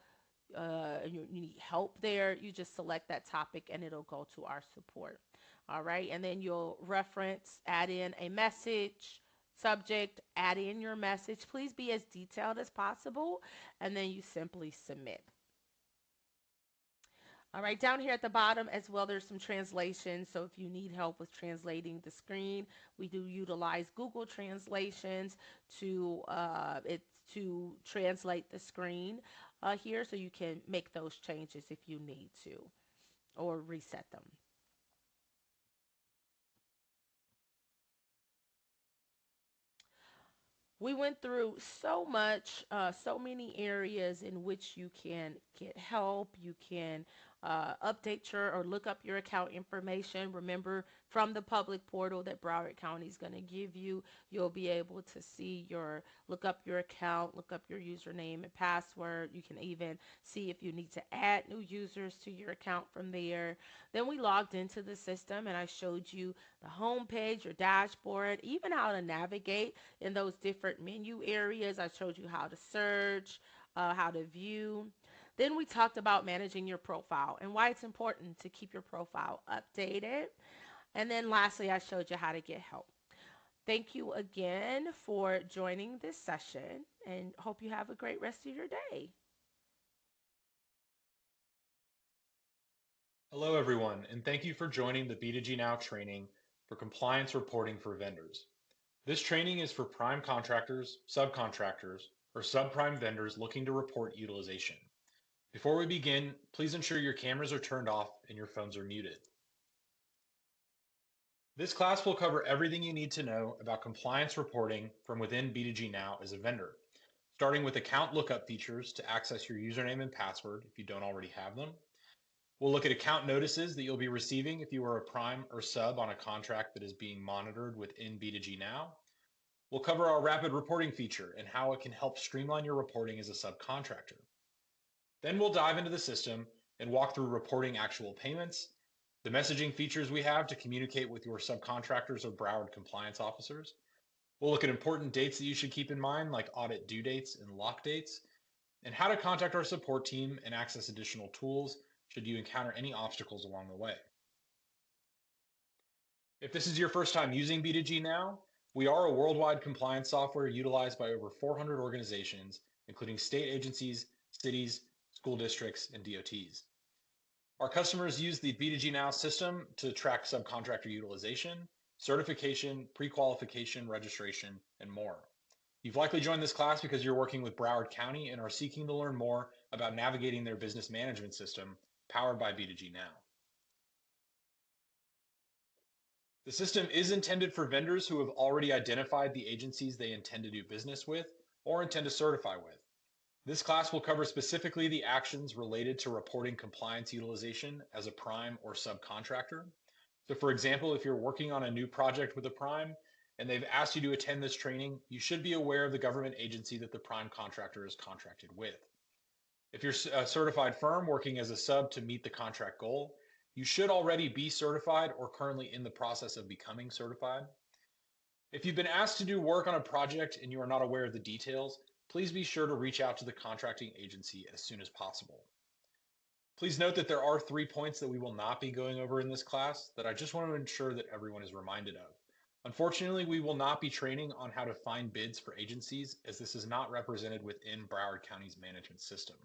B: you need help there, you just select that topic and it'll go to our support. All right, and then you'll reference, add in a message, subject, add in your message. Please be as detailed as possible, and then you simply submit. All right, down here at the bottom as well, there's some translations. So if you need help with translating the screen, we do utilize Google Translations to translate the screen here, so you can make those changes if you need to or reset them. We went through so much, so many areas in which you can get help. You can update your or look up your account information. Remember, from the public portal that Broward County is going to give you, you'll be able to see look up your account, look up your username and password. You can even see if you need to add new users to your account from there. Then we logged into the system and I showed you the home page, your dashboard, even how to navigate in those different menu areas. I showed you how to search, how to view. Then we talked about managing your profile and why it's important to keep your profile updated. And then lastly, I showed you how to get help. Thank you again for joining this session and hope you have a great rest of your day.
C: Hello, everyone, and thank you for joining the B2G Now training for compliance reporting for vendors. This training is for prime contractors, subcontractors, or subprime vendors looking to report utilization. Before we begin, please ensure your cameras are turned off and your phones are muted. This class will cover everything you need to know about compliance reporting from within B2G Now as a vendor, starting with account lookup features to access your username and password if you don't already have them. We'll look at account notices that you'll be receiving if you are a prime or sub on a contract that is being monitored within B2G Now. We'll cover our rapid reporting feature and how it can help streamline your reporting as a subcontractor. Then we'll dive into the system and walk through reporting actual payments, the messaging features we have to communicate with your subcontractors or Broward compliance officers. We'll look at important dates that you should keep in mind, like audit due dates and lock dates, and how to contact our support team and access additional tools should you encounter any obstacles along the way. If this is your first time using B2G Now, we are a worldwide compliance software utilized by over 400 organizations, including state agencies, cities, school districts, and DOTs. Our customers use the B2G Now system to track subcontractor utilization, certification, pre-qualification, registration, and more. You've likely joined this class because you're working with Broward County and are seeking to learn more about navigating their business management system powered by B2G Now. The system is intended for vendors who have already identified the agencies they intend to do business with or intend to certify with. This class will cover specifically the actions related to reporting compliance utilization as a prime or subcontractor. So for example, if you're working on a new project with a prime and they've asked you to attend this training, you should be aware of the government agency that the prime contractor is contracted with. If you're a certified firm working as a sub to meet the contract goal, you should already be certified or currently in the process of becoming certified. If you've been asked to do work on a project and you are not aware of the details, please be sure to reach out to the contracting agency as soon as possible. Please note that there are 3 points that we will not be going over in this class that I just want to ensure that everyone is reminded of. Unfortunately, we will not be training on how to find bids for agencies, as this is not represented within Broward County's management system.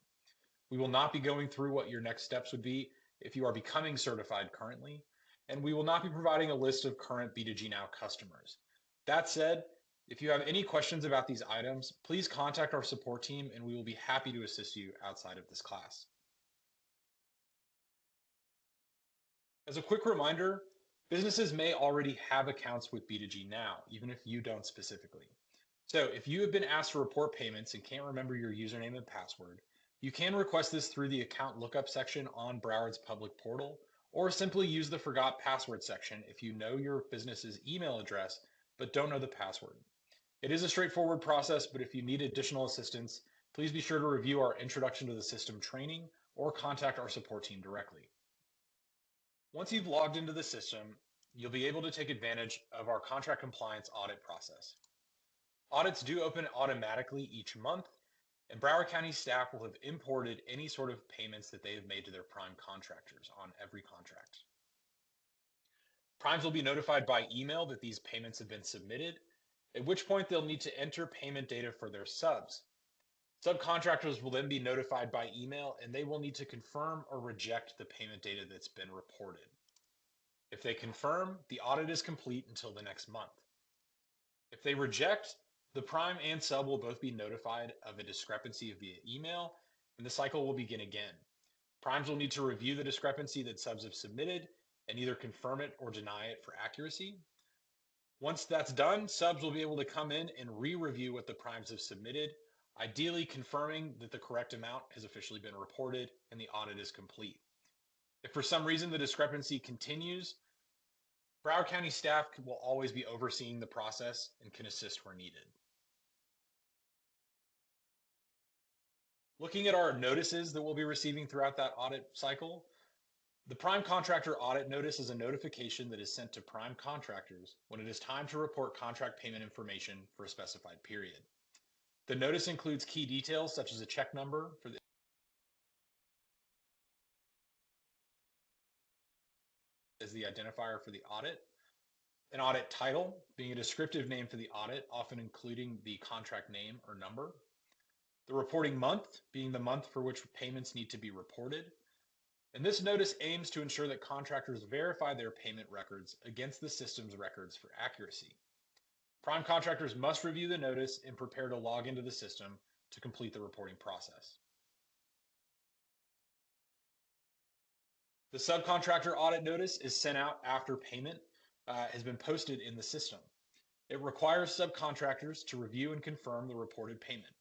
C: We will not be going through what your next steps would be if you are becoming certified currently, and we will not be providing a list of current B2G Now customers. That said, if you have any questions about these items, please contact our support team and we will be happy to assist you outside of this class. As a quick reminder, businesses may already have accounts with B2G Now, even if you don't specifically. So if you have been asked to report payments and can't remember your username and password, you can request this through the account lookup section on Broward's public portal, or simply use the forgot password section if you know your business's email address but don't know the password. It is a straightforward process, but if you need additional assistance, please be sure to review our Introduction to the System training or contact our support team directly. Once you've logged into the system, you'll be able to take advantage of our contract compliance audit process. Audits do open automatically each month, and Broward County staff will have imported any sort of payments that they have made to their prime contractors on every contract. Primes will be notified by email that these payments have been submitted, at which point they'll need to enter payment data for their subs. Subcontractors will then be notified by email, and they will need to confirm or reject the payment data that's been reported. If they confirm, the audit is complete until the next month. If they reject, the prime and sub will both be notified of a discrepancy via email, and the cycle will begin again. Primes will need to review the discrepancy that subs have submitted and either confirm it or deny it for accuracy. Once that's done, subs will be able to come in and re-review what the primes have submitted, ideally confirming that the correct amount has officially been reported and the audit is complete. If for some reason the discrepancy continues, Broward County staff will always be overseeing the process and can assist where needed. Looking at our notices that we'll be receiving throughout that audit cycle, the prime contractor audit notice is a notification that is sent to prime contractors when it is time to report contract payment information for a specified period. The notice includes key details such as a check number for the as the identifier for the audit, an audit title being a descriptive name for the audit, often including the contract name or number, the reporting month being the month for which payments need to be reported, and this notice aims to ensure that contractors verify their payment records against the system's records for accuracy. Prime contractors must review the notice and prepare to log into the system to complete the reporting process. The subcontractor audit notice is sent out after payment has been posted in the system. It requires subcontractors to review and confirm the reported payment.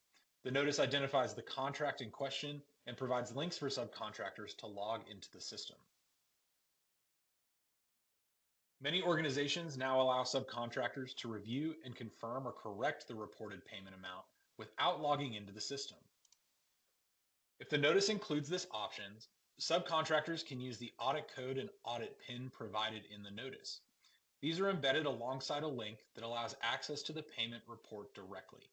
C: The notice identifies the contract in question and provides links for subcontractors to log into the system. Many organizations now allow subcontractors to review and confirm or correct the reported payment amount without logging into the system. If the notice includes this option, subcontractors can use the audit code and audit PIN provided in the notice. These are embedded alongside a link that allows access to the payment report directly.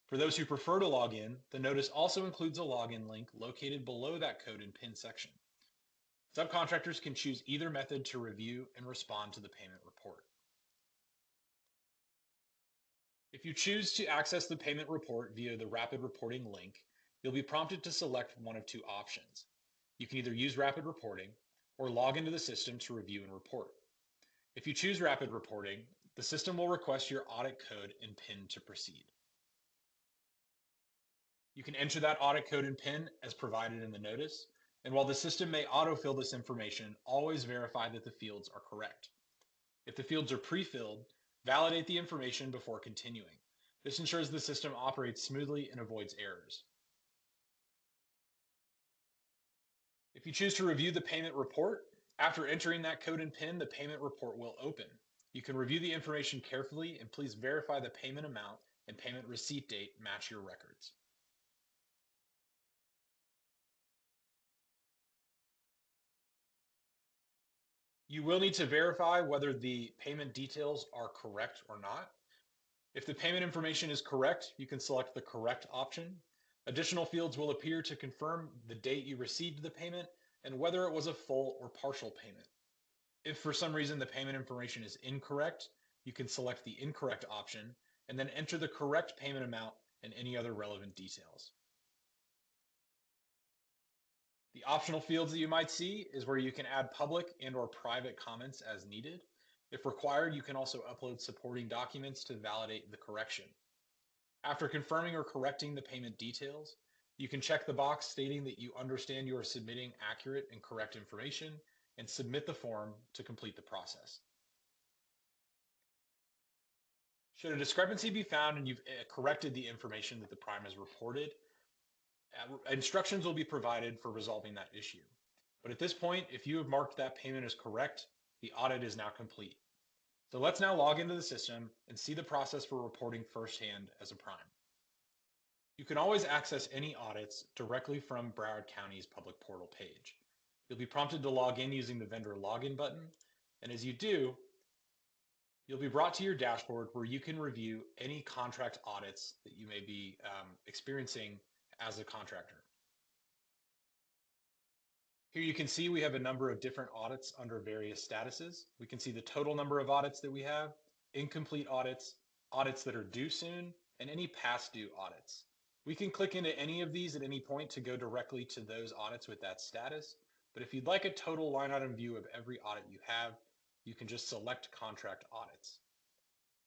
C: For those who prefer to log in, the notice also includes a login link located below that code and PIN section. Subcontractors can choose either method to review and respond to the payment report. If you choose to access the payment report via the Rapid Reporting link, you'll be prompted to select one of two options. You can either use Rapid Reporting or log into the system to review and report. If you choose Rapid Reporting, the system will request your audit code and PIN to proceed. You can enter that audit code and PIN as provided in the notice, and while the system may autofill this information, always verify that the fields are correct. If the fields are pre-filled, validate the information before continuing. This ensures the system operates smoothly and avoids errors. If you choose to review the payment report, after entering that code and PIN, the payment report will open. You can review the information carefully and please verify the payment amount and payment receipt date match your records. You will need to verify whether the payment details are correct or not. If the payment information is correct, you can select the correct option. Additional fields will appear to confirm the date you received the payment and whether it was a full or partial payment. If for some reason the payment information is incorrect, you can select the incorrect option and then enter the correct payment amount and any other relevant details. The optional fields that you might see is where you can add public and/or private comments as needed. If required, you can also upload supporting documents to validate the correction. After confirming or correcting the payment details, you can check the box stating that you understand you are submitting accurate and correct information and submit the form to complete the process. Should a discrepancy be found and you've corrected the information that the prime has reported, instructions will be provided for resolving that issue. But at this point, if you have marked that payment as correct, the audit is now complete. So let's now log into the system and see the process for reporting firsthand as a prime. You can always access any audits directly from Broward County's public portal page. You'll be prompted to log in using the vendor login button, and as you do, you'll be brought to your dashboard where you can review any contract audits that you may be experiencing as a contractor. Here you can see we have a number of different audits under various statuses. We can see the total number of audits that we have, incomplete audits, audits that are due soon, and any past due audits. We can click into any of these at any point to go directly to those audits with that status. But if you'd like a total line item view of every audit you have, you can just select contract audits.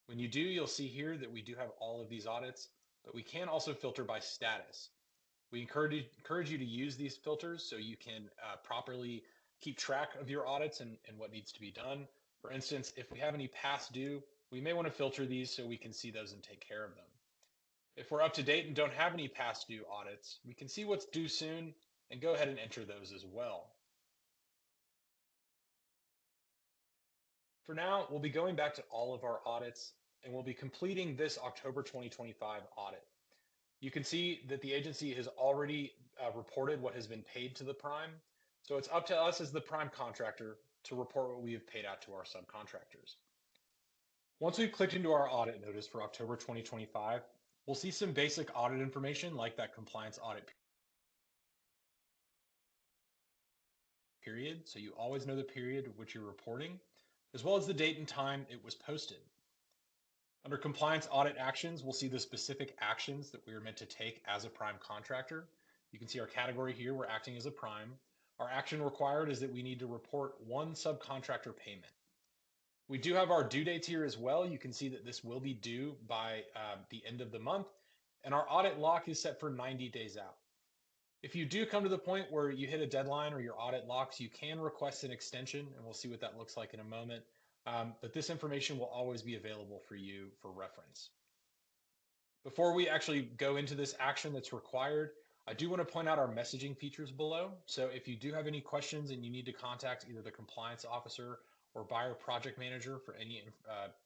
C: When you do, you'll see here that we do have all of these audits, but we can also filter by status. We encourage you to use these filters so you can properly keep track of your audits and what needs to be done. For instance, if we have any past due, we may want to filter these so we can see those and take care of them. If we're up to date and don't have any past due audits, we can see what's due soon and go ahead and enter those as well. For now, we'll be going back to all of our audits and we'll be completing this October 2025 audit. You can see that the agency has already reported what has been paid to the prime. So it's up to us as the prime contractor to report what we have paid out to our subcontractors. Once we've clicked into our audit notice for October 2025, we'll see some basic audit information like that compliance audit period. So you always know the period of which you're reporting, as well as the date and time it was posted. Under compliance audit actions, we'll see the specific actions that we are meant to take as a prime contractor. You can see our category here, we're acting as a prime. Our action required is that we need to report one subcontractor payment. We do have our due dates here as well. You can see that this will be due by the end of the month, and our audit lock is set for 90 days out. If you do come to the point where you hit a deadline or your audit locks, you can request an extension, and we'll see what that looks like in a moment. But this information will always be available for you for reference. Before we actually go into this action that's required, I do want to point out our messaging features below. So if you do have any questions and you need to contact either the compliance officer or buyer project manager for any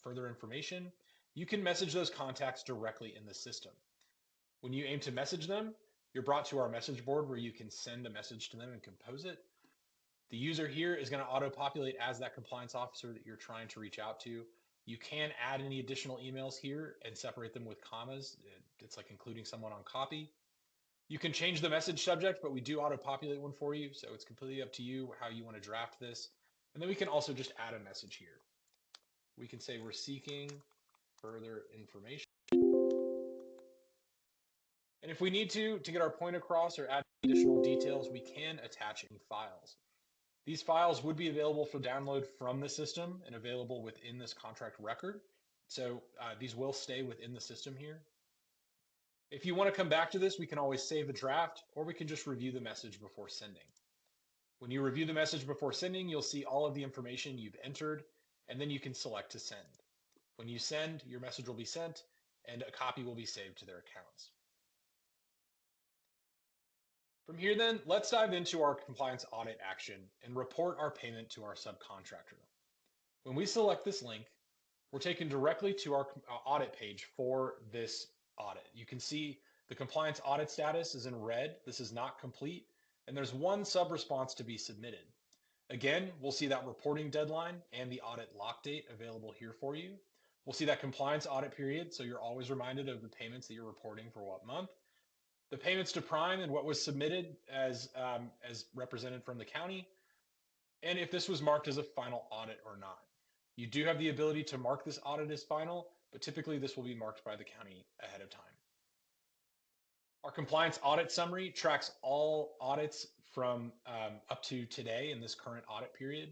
C: further information, you can message those contacts directly in the system. When you aim to message them, you're brought to our message board where you can send a message to them and compose it. The user here is going to auto-populate as that compliance officer that you're trying to reach out to. You can add any additional emails here and separate them with commas. It's like including someone on copy. You can change the message subject, but we do auto-populate one for you, so it's completely up to you how you want to draft this. And then we can also just add a message here. We can say we're seeking further information. And if we need to get our point across or add additional details, we can attach any files. These files would be available for download from the system and available within this contract record. So these will stay within the system here. If you want to come back to this, we can always save a draft, or we can just review the message before sending. When you review the message before sending, you'll see all of the information you've entered, and then you can select to send. When you send, your message will be sent, and a copy will be saved to their accounts. From here then, let's dive into our compliance audit action and report our payment to our subcontractor. When we select this link, we're taken directly to our audit page for this audit. You can see the compliance audit status is in red. This is not complete, and there's one sub-response to be submitted. Again, we'll see that reporting deadline and the audit lock date available here for you. We'll see that compliance audit period, so you're always reminded of the payments that you're reporting for what month. The payments to prime and what was submitted as represented from the county, and if this was marked as a final audit or not. You do have the ability to mark this audit as final, but typically this will be marked by the county ahead of time. Our compliance audit summary tracks all audits from up to today in this current audit period.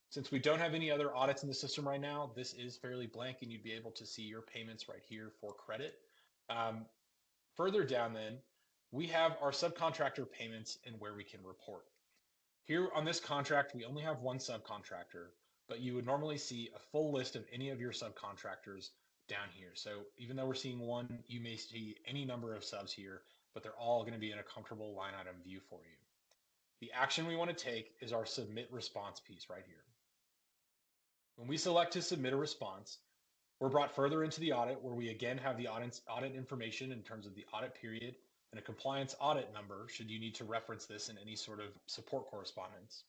C: Since we don't have any other audits in the system right now, this is fairly blank and you'd be able to see your payments right here for credit. Further down then, we have our subcontractor payments and where we can report. Here on this contract, we only have one subcontractor, but you would normally see a full list of any of your subcontractors down here. So even though we're seeing one, you may see any number of subs here, but they're all going to be in a comfortable line item view for you. The action we want to take is our submit response piece right here. When we select to submit a response, we're brought further into the audit where we again have the audit information in terms of the audit period and a compliance audit number should you need to reference this in any sort of support correspondence.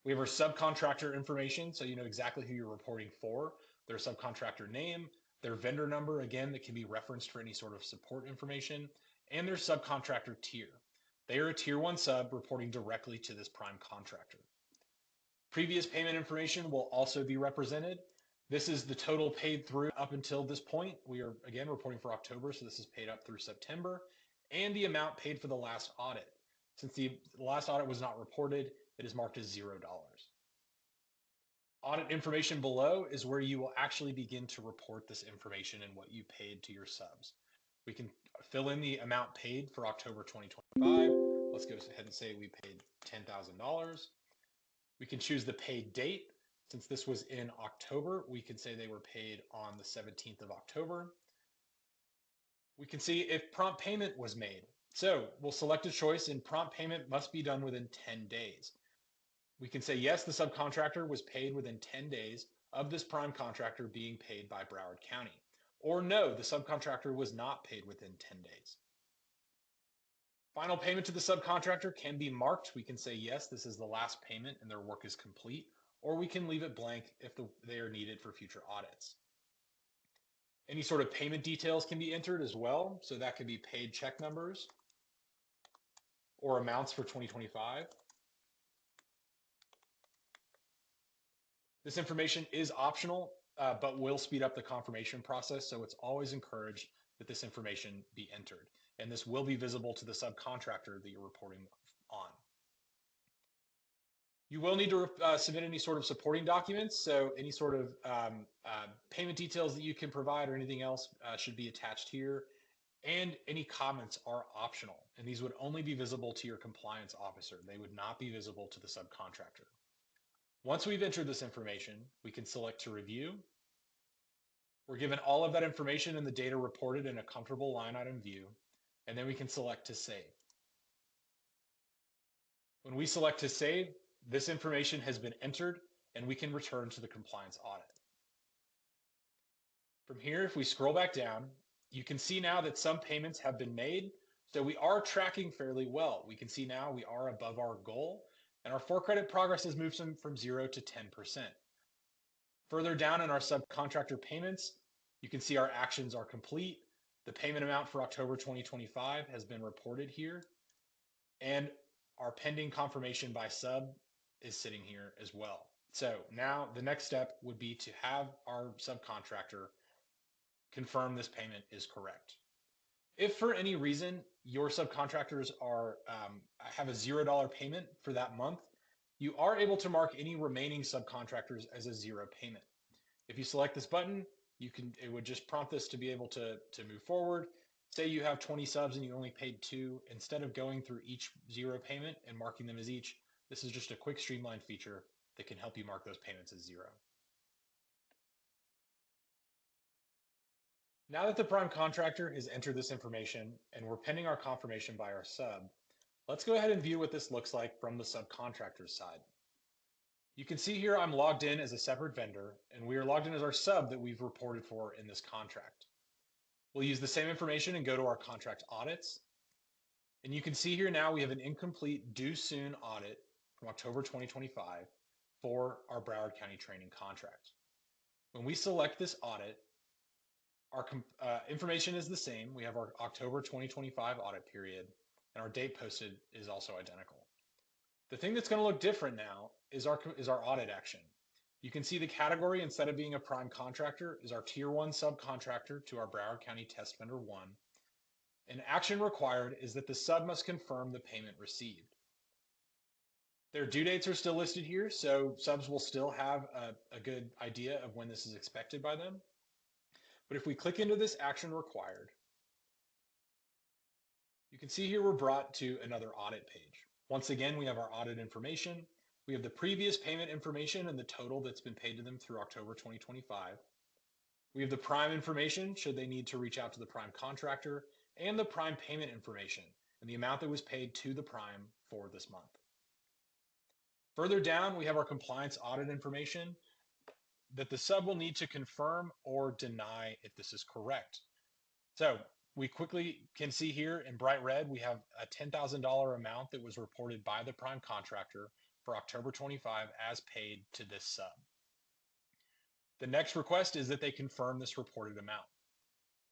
C: We have our subcontractor information, so you know exactly who you're reporting for, their subcontractor name, their vendor number, again, that can be referenced for any sort of support information, and their subcontractor tier. They are a tier 1 sub reporting directly to this prime contractor. Previous payment information will also be represented. This is the total paid through up until this point. We are again reporting for October, so this is paid up through September. and the amount paid for the last audit. Since the last audit was not reported, it is marked as $0. Audit information below is where you will actually begin to report this information and what you paid to your subs. We can fill in the amount paid for October 2025. Let's go ahead and say we paid $10,000. We can choose the paid date. Since this was in October, we can say they were paid on the 17th of October. We can see if prompt payment was made. So we'll select a choice and prompt payment must be done within 10 days. We can say, yes, the subcontractor was paid within 10 days of this prime contractor being paid by Broward County. Or no, the subcontractor was not paid within 10 days. Final payment to the subcontractor can be marked. We can say, yes, this is the last payment and their work is complete, or we can leave it blank if they are needed for future audits. Any sort of payment details can be entered as well. So that could be paid check numbers or amounts for 2025. This information is optional, but will speed up the confirmation process. So it's always encouraged that this information be entered. And this will be visible to the subcontractor that you're reporting on. You will need to submit any sort of supporting documents. So any sort of payment details that you can provide or anything else should be attached here. And any comments are optional. And these would only be visible to your compliance officer. They would not be visible to the subcontractor. Once we've entered this information, we can select to review. We're given all of that information and the data reported in a comfortable line item view, and then we can select to save. When we select to save, this information has been entered and we can return to the compliance audit. From here, if we scroll back down, you can see now that some payments have been made, so we are tracking fairly well. We can see now we are above our goal, and our for-credit progress has moved from 0 to 10%. Further down in our subcontractor payments, you can see our actions are complete. The payment amount for October 2025 has been reported here, and our pending confirmation by sub is sitting here as well. So now the next step would be to have our subcontractor confirm this payment is correct. If for any reason your subcontractors have a $0 payment for that month, you are able to mark any remaining subcontractors as a 0 payment. If you select this button, it would just prompt this to be able to move forward. Say you have 20 subs and you only paid 2. Instead of going through each 0 payment and marking them as each, this is just a quick streamlined feature that can help you mark those payments as 0. Now that the prime contractor has entered this information and we're pending our confirmation by our sub, let's go ahead and view what this looks like from the subcontractor's side. You can see here I'm logged in as a separate vendor, and we are logged in as our sub that we've reported for in this contract. We'll use the same information and go to our contract audits. And you can see here now we have an incomplete due soon audit from October 2025 for our Broward County training contract. When we select this audit, our information is the same. We have our October 2025 audit period, and our date posted is also identical. The thing that's going to look different now is our audit action. You can see the category, instead of being a prime contractor, is our tier 1 subcontractor to our Broward County test vendor 1. An action required is that the sub must confirm the payment received. Their due dates are still listed here, so subs will still have a good idea of when this is expected by them. But if we click into this action required, you can see here we're brought to another audit page. Once again, we have our audit information. We have the previous payment information and the total that's been paid to them through October 2025. We have the prime information, should they need to reach out to the prime contractor, and the prime payment information and the amount that was paid to the prime for this month. Further down, we have our compliance audit information that the sub will need to confirm or deny if this is correct. So we quickly can see here in bright red, we have a $10,000 amount that was reported by the prime contractor for October 25 as paid to this sub. The next request is that they confirm this reported amount.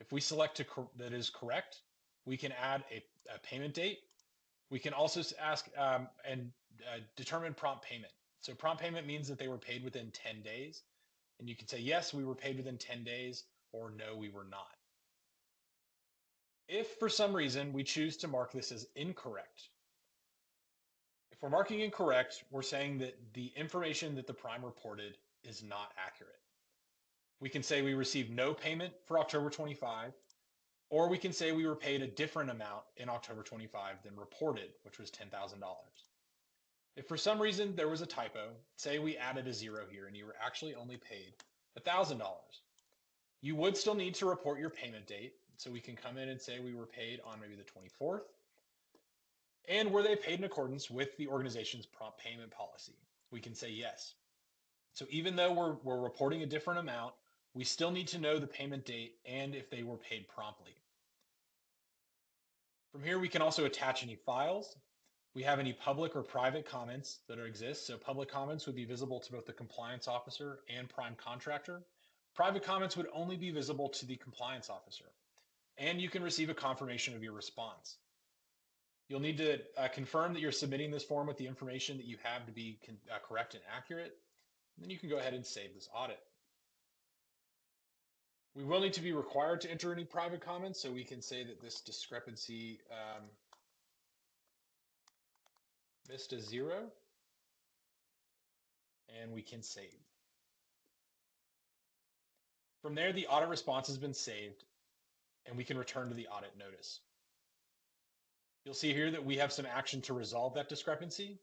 C: If we select that is correct, we can add a payment date. We can also ask and determine prompt payment. So prompt payment means that they were paid within 10 days. And you can say, yes, we were paid within 10 days, or no, we were not. If for some reason we choose to mark this as incorrect, if we're marking incorrect, we're saying that the information that the prime reported is not accurate. We can say we received no payment for October 25, or we can say we were paid a different amount in October 25 than reported, which was $10,000. If for some reason there was a typo, say we added a zero here and you were actually only paid $1,000, you would still need to report your payment date. So we can come in and say we were paid on maybe the 24th. And were they paid in accordance with the organization's prompt payment policy? We can say yes. So even though we're reporting a different amount, we still need to know the payment date and if they were paid promptly. From here, we can also attach any files. We have any public or private comments that exist. So public comments would be visible to both the compliance officer and prime contractor. Private comments would only be visible to the compliance officer. And you can receive a confirmation of your response. You'll need to confirm that you're submitting this form with the information that you have to be correct and accurate. And then you can go ahead and save this audit. We will need to be required to enter any private comments, so we can say that this discrepancy missed a zero, and we can save. From there, the audit response has been saved, and we can return to the audit notice. You'll see here that we have some action to resolve that discrepancy.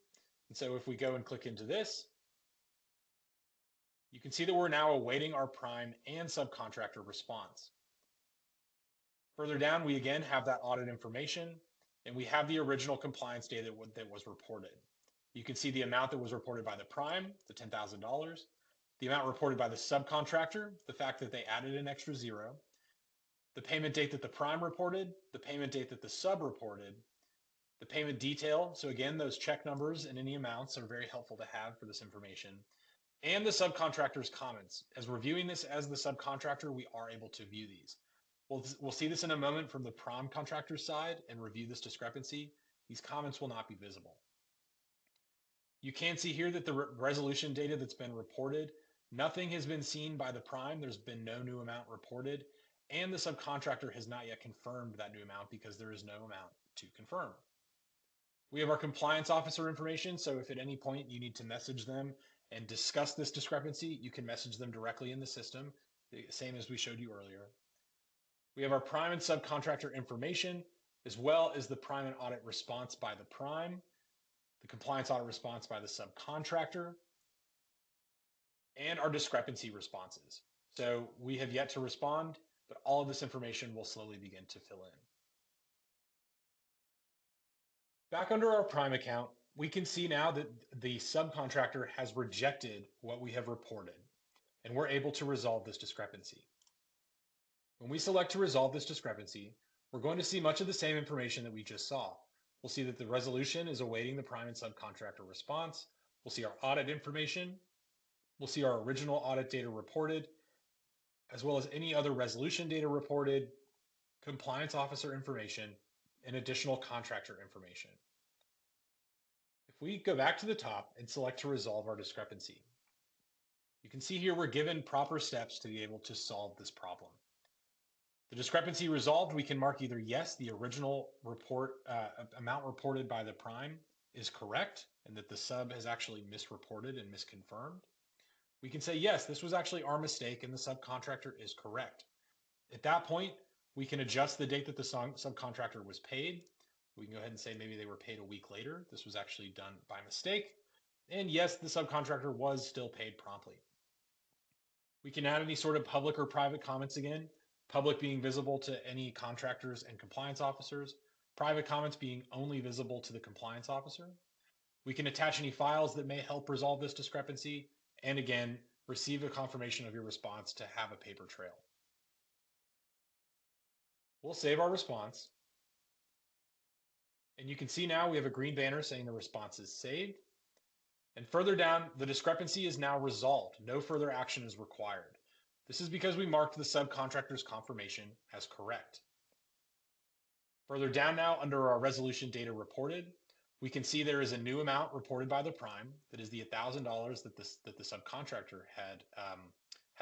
C: And so if we go and click into this, you can see that we're now awaiting our prime and subcontractor response. Further down, we again have that audit information, and we have the original compliance data that was reported. You can see the amount that was reported by the prime, the $10,000, the amount reported by the subcontractor, the fact that they added an extra zero, the payment date that the prime reported, the payment date that the sub reported, the payment detail. So again, those check numbers and any amounts are very helpful to have for this information. And the subcontractor's comments. As reviewing this as the subcontractor, we are able to view these. We'll see this in a moment from the prime contractor side and review this discrepancy. These comments will not be visible. You can see here that the resolution data that's been reported, nothing has been seen by the prime. There's been no new amount reported, and the subcontractor has not yet confirmed that new amount because there is no amount to confirm. We have our compliance officer information, so if at any point you need to message them and discuss this discrepancy, you can message them directly in the system, the same as we showed you earlier. We have our prime and subcontractor information, as well as the prime and audit response by the prime, the compliance audit response by the subcontractor, and our discrepancy responses. So we have yet to respond, but all of this information will slowly begin to fill in. Back under our prime account, we can see now that the subcontractor has rejected what we have reported, and we're able to resolve this discrepancy. When we select to resolve this discrepancy, we're going to see much of the same information that we just saw. We'll see that the resolution is awaiting the prime and subcontractor response. We'll see our audit information. We'll see our original audit data reported, as well as any other resolution data reported, compliance officer information, and additional contractor information. If we go back to the top and select to resolve our discrepancy, you can see here we're given proper steps to be able to solve this problem. The discrepancy resolved, we can mark either yes, the original amount reported by the prime is correct and that the sub has actually misreported and misconfirmed. We can say yes, this was actually our mistake and the subcontractor is correct. At that point, we can adjust the date that the subcontractor was paid. We can go ahead and say maybe they were paid a week later. This was actually done by mistake. And yes, the subcontractor was still paid promptly. We can add any sort of public or private comments again. Public being visible to any contractors and compliance officers, private comments being only visible to the compliance officer. We can attach any files that may help resolve this discrepancy, and again, receive a confirmation of your response to have a paper trail. We'll save our response. And you can see now we have a green banner saying the response is saved. And further down, the discrepancy is now resolved. No further action is required. This is because we marked the subcontractor's confirmation as correct. Further down now, under our resolution data reported, we can see there is a new amount reported by the prime that is the $1,000 that the subcontractor had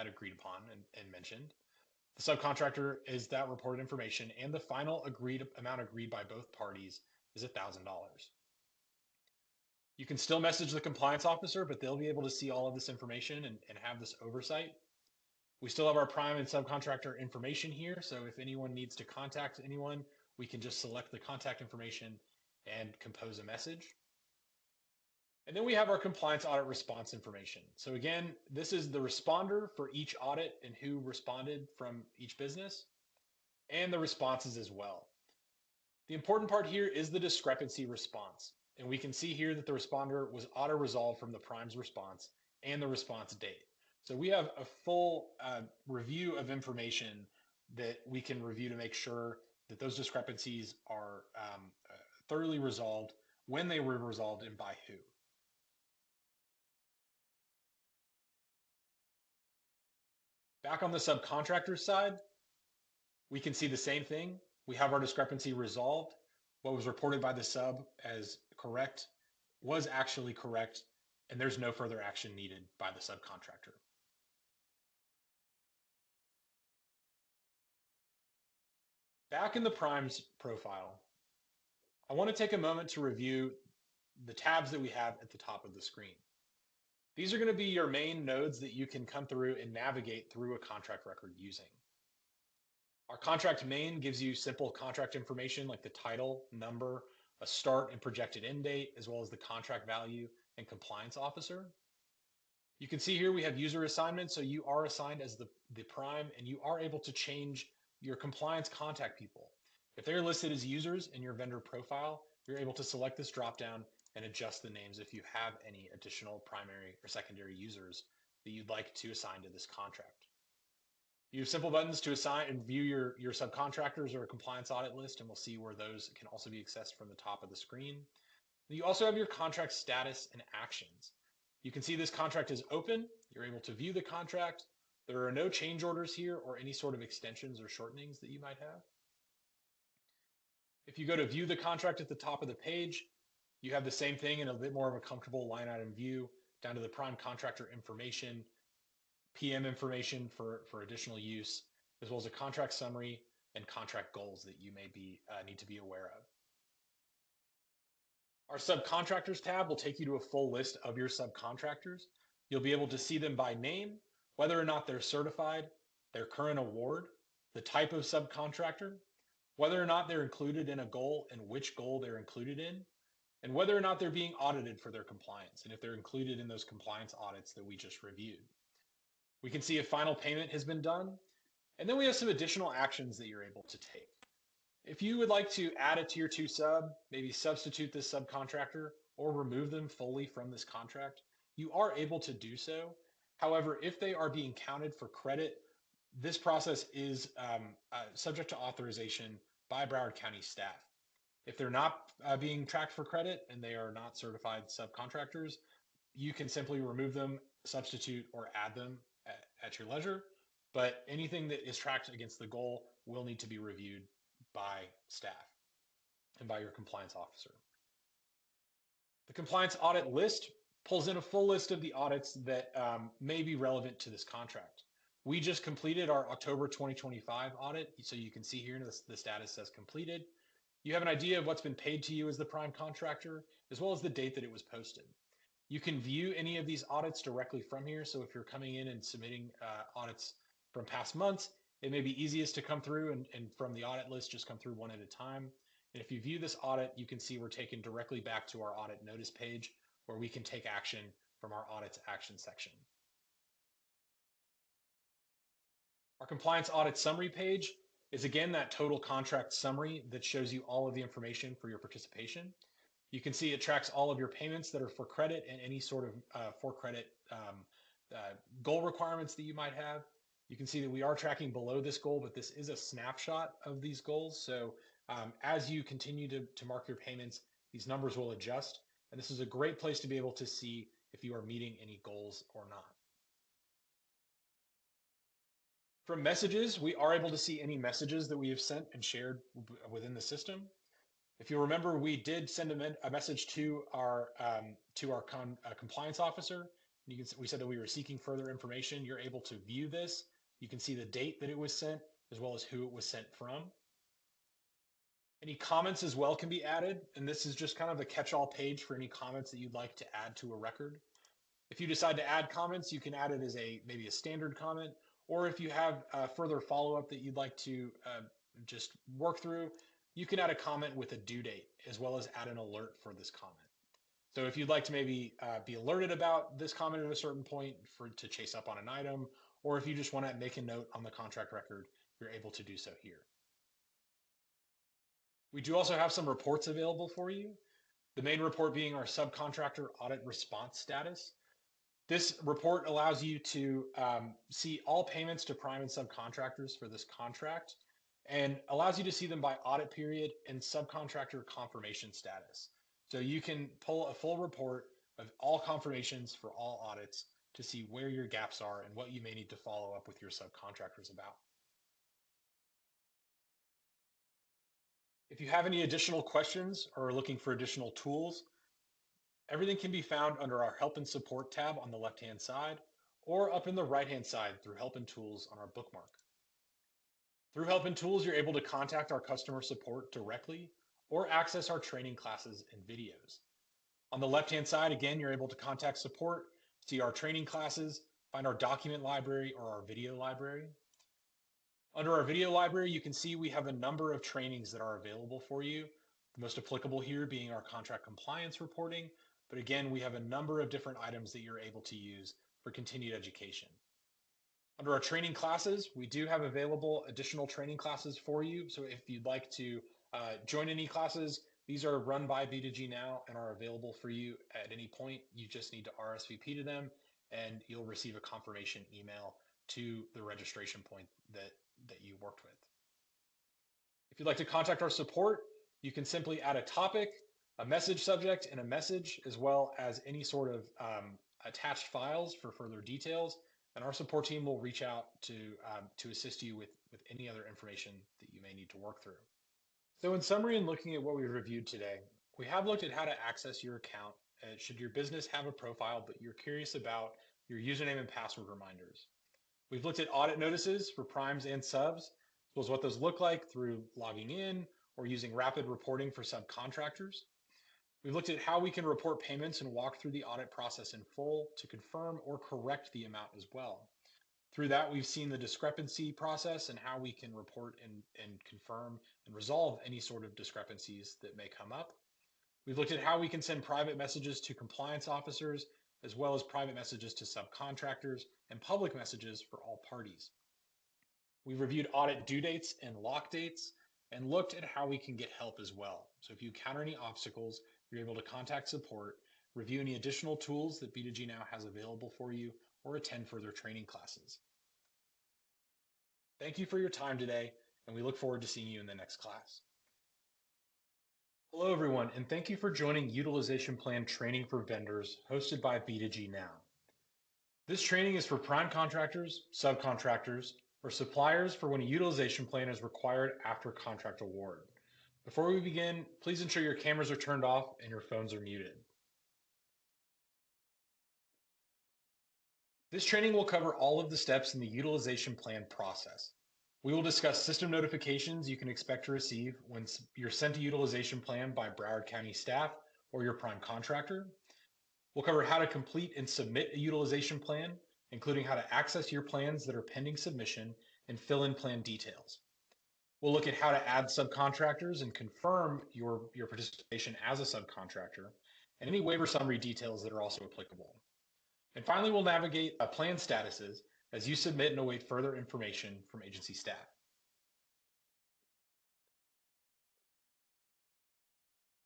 C: agreed upon and mentioned. The subcontractor is that reported information, and the final amount agreed by both parties is $1,000. You can still message the compliance officer, but they'll be able to see all of this information and have this oversight. We still have our prime and subcontractor information here, so if anyone needs to contact anyone, we can just select the contact information and compose a message. And then we have our compliance audit response information. So again, this is the responder for each audit and who responded from each business, and the responses as well. The important part here is the discrepancy response. And we can see here that the responder was auto-resolved from the prime's response and the response date. So we have a full review of information that we can review to make sure that those discrepancies are thoroughly resolved, when they were resolved, and by who. Back on the subcontractor side, we can see the same thing. We have our discrepancy resolved. What was reported by the sub as correct was actually correct, and there's no further action needed by the subcontractor. Back in the primes profile, I want to take a moment to review the tabs that we have at the top of the screen. These are going to be your main nodes that you can come through and navigate through a contract record using. Our contract main gives you simple contract information like the title, number, a start and projected end date, as well as the contract value and compliance officer. You can see here we have user assignments, so you are assigned as the prime, and you are able to change your compliance contact people. If they're listed as users in your vendor profile, you're able to select this dropdown and adjust the names if you have any additional primary or secondary users that you'd like to assign to this contract. You have simple buttons to assign and view your subcontractors or a compliance audit list, and we'll see where those can also be accessed from the top of the screen. You also have your contract status and actions. You can see this contract is open. You're able to view the contract. There are no change orders here or any sort of extensions or shortenings that you might have. If you go to view the contract at the top of the page, you have the same thing in a bit more of a comfortable line item view down to the prime contractor information, PM information for additional use, as well as a contract summary and contract goals that you may need to be aware of. Our subcontractors tab will take you to a full list of your subcontractors. You'll be able to see them by name, whether or not they're certified, their current award, the type of subcontractor, whether or not they're included in a goal and which goal they're included in, and whether or not they're being audited for their compliance, and if they're included in those compliance audits that we just reviewed. We can see if final payment has been done, and then we have some additional actions that you're able to take. If you would like to add a tier 2 sub, maybe substitute this subcontractor or remove them fully from this contract, you are able to do so. However, if they are being counted for credit, this process is subject to authorization by Broward County staff. If they're not being tracked for credit and they are not certified subcontractors, you can simply remove them, substitute, or add them at your leisure. But anything that is tracked against the goal will need to be reviewed by staff and by your compliance officer. The compliance audit list pulls in a full list of the audits that may be relevant to this contract. We just completed our October 2025 audit, so you can see here the status says completed. You have an idea of what's been paid to you as the prime contractor, as well as the date that it was posted. You can view any of these audits directly from here. So if you're coming in and submitting audits from past months, it may be easiest to come through and from the audit list, just come through one at a time. And if you view this audit, you can see we're taken directly back to our audit notice page where we can take action from our audits action section. Our compliance audit summary page is again that total contract summary that shows you all of the information for your participation. You can see it tracks all of your payments that are for credit and any sort of for credit goal requirements that you might have. You can see that we are tracking below this goal, but this is a snapshot of these goals. So as you continue to mark your payments, these numbers will adjust. And this is a great place to be able to see if you are meeting any goals or not. From messages, we are able to see any messages that we have sent and shared within the system. If you remember, we did send a message to our compliance officer. We said that we were seeking further information. You're able to view this. You can see the date that it was sent, as well as who it was sent from. Any comments as well can be added, and this is just kind of a catch-all page for any comments that you'd like to add to a record. If you decide to add comments, you can add it as maybe a standard comment, or if you have further follow-up that you'd like to just work through, you can add a comment with a due date, as well as add an alert for this comment. So if you'd like to maybe be alerted about this comment at a certain point to chase up on an item, or if you just want to make a note on the contract record, you're able to do so here. We do also have some reports available for you. The main report being our subcontractor audit response status. This report allows you to see all payments to prime and subcontractors for this contract, and allows you to see them by audit period and subcontractor confirmation status. So you can pull a full report of all confirmations for all audits to see where your gaps are and what you may need to follow up with your subcontractors about. If you have any additional questions or are looking for additional tools, everything can be found under our Help and Support tab on the left-hand side, or up in the right-hand side through Help and Tools on our bookmark. Through Help and Tools, you're able to contact our customer support directly or access our training classes and videos. On the left-hand side, again, you're able to contact support, see our training classes, find our document library or our video library. Under our video library, you can see we have a number of trainings that are available for you. The most applicable here being our contract compliance reporting. But again, we have a number of different items that you're able to use for continued education. Under our training classes, we do have available additional training classes for you. So if you'd like to join any classes, these are run by B2G now and are available for you at any point. You just need to RSVP to them and you'll receive a confirmation email to the registration point that you worked with. If you'd like to contact our support, you can simply add a topic, a message subject, and a message, as well as any sort of attached files for further details. And our support team will reach out to assist you with any other information that you may need to work through. So in summary, and looking at what we've reviewed today, we have looked at how to access your account should your business have a profile, but you're curious about your username and password reminders. We've looked at audit notices for primes and subs, as well as what those look like through logging in or using rapid reporting for subcontractors. We've looked at how we can report payments and walk through the audit process in full to confirm or correct the amount as well. Through that, we've seen the discrepancy process and how we can report and confirm and resolve any sort of discrepancies that may come up. We've looked at how we can send private messages to compliance officers, as well as private messages to subcontractors and public messages for all parties. We've reviewed audit due dates and lock dates and looked at how we can get help as well. So if you encounter any obstacles, you're able to contact support, review any additional tools that B2G now has available for you, or attend further training classes. Thank you for your time today, and we look forward to seeing you in the next class. Hello, everyone, and thank you for joining Utilization Plan Training for Vendors, hosted by B2G Now. This training is for prime contractors, subcontractors, or suppliers for when a utilization plan is required after contract award. Before we begin, please ensure your cameras are turned off and your phones are muted. This training will cover all of the steps in the utilization plan process. We will discuss system notifications you can expect to receive when you're sent a utilization plan by Broward County staff or your prime contractor. We'll cover how to complete and submit a utilization plan, including how to access your plans that are pending submission and fill in plan details. We'll look at how to add subcontractors and confirm your participation as a subcontractor, and any waiver summary details that are also applicable. And finally, we'll navigate plan statuses as you submit and await further information from agency staff.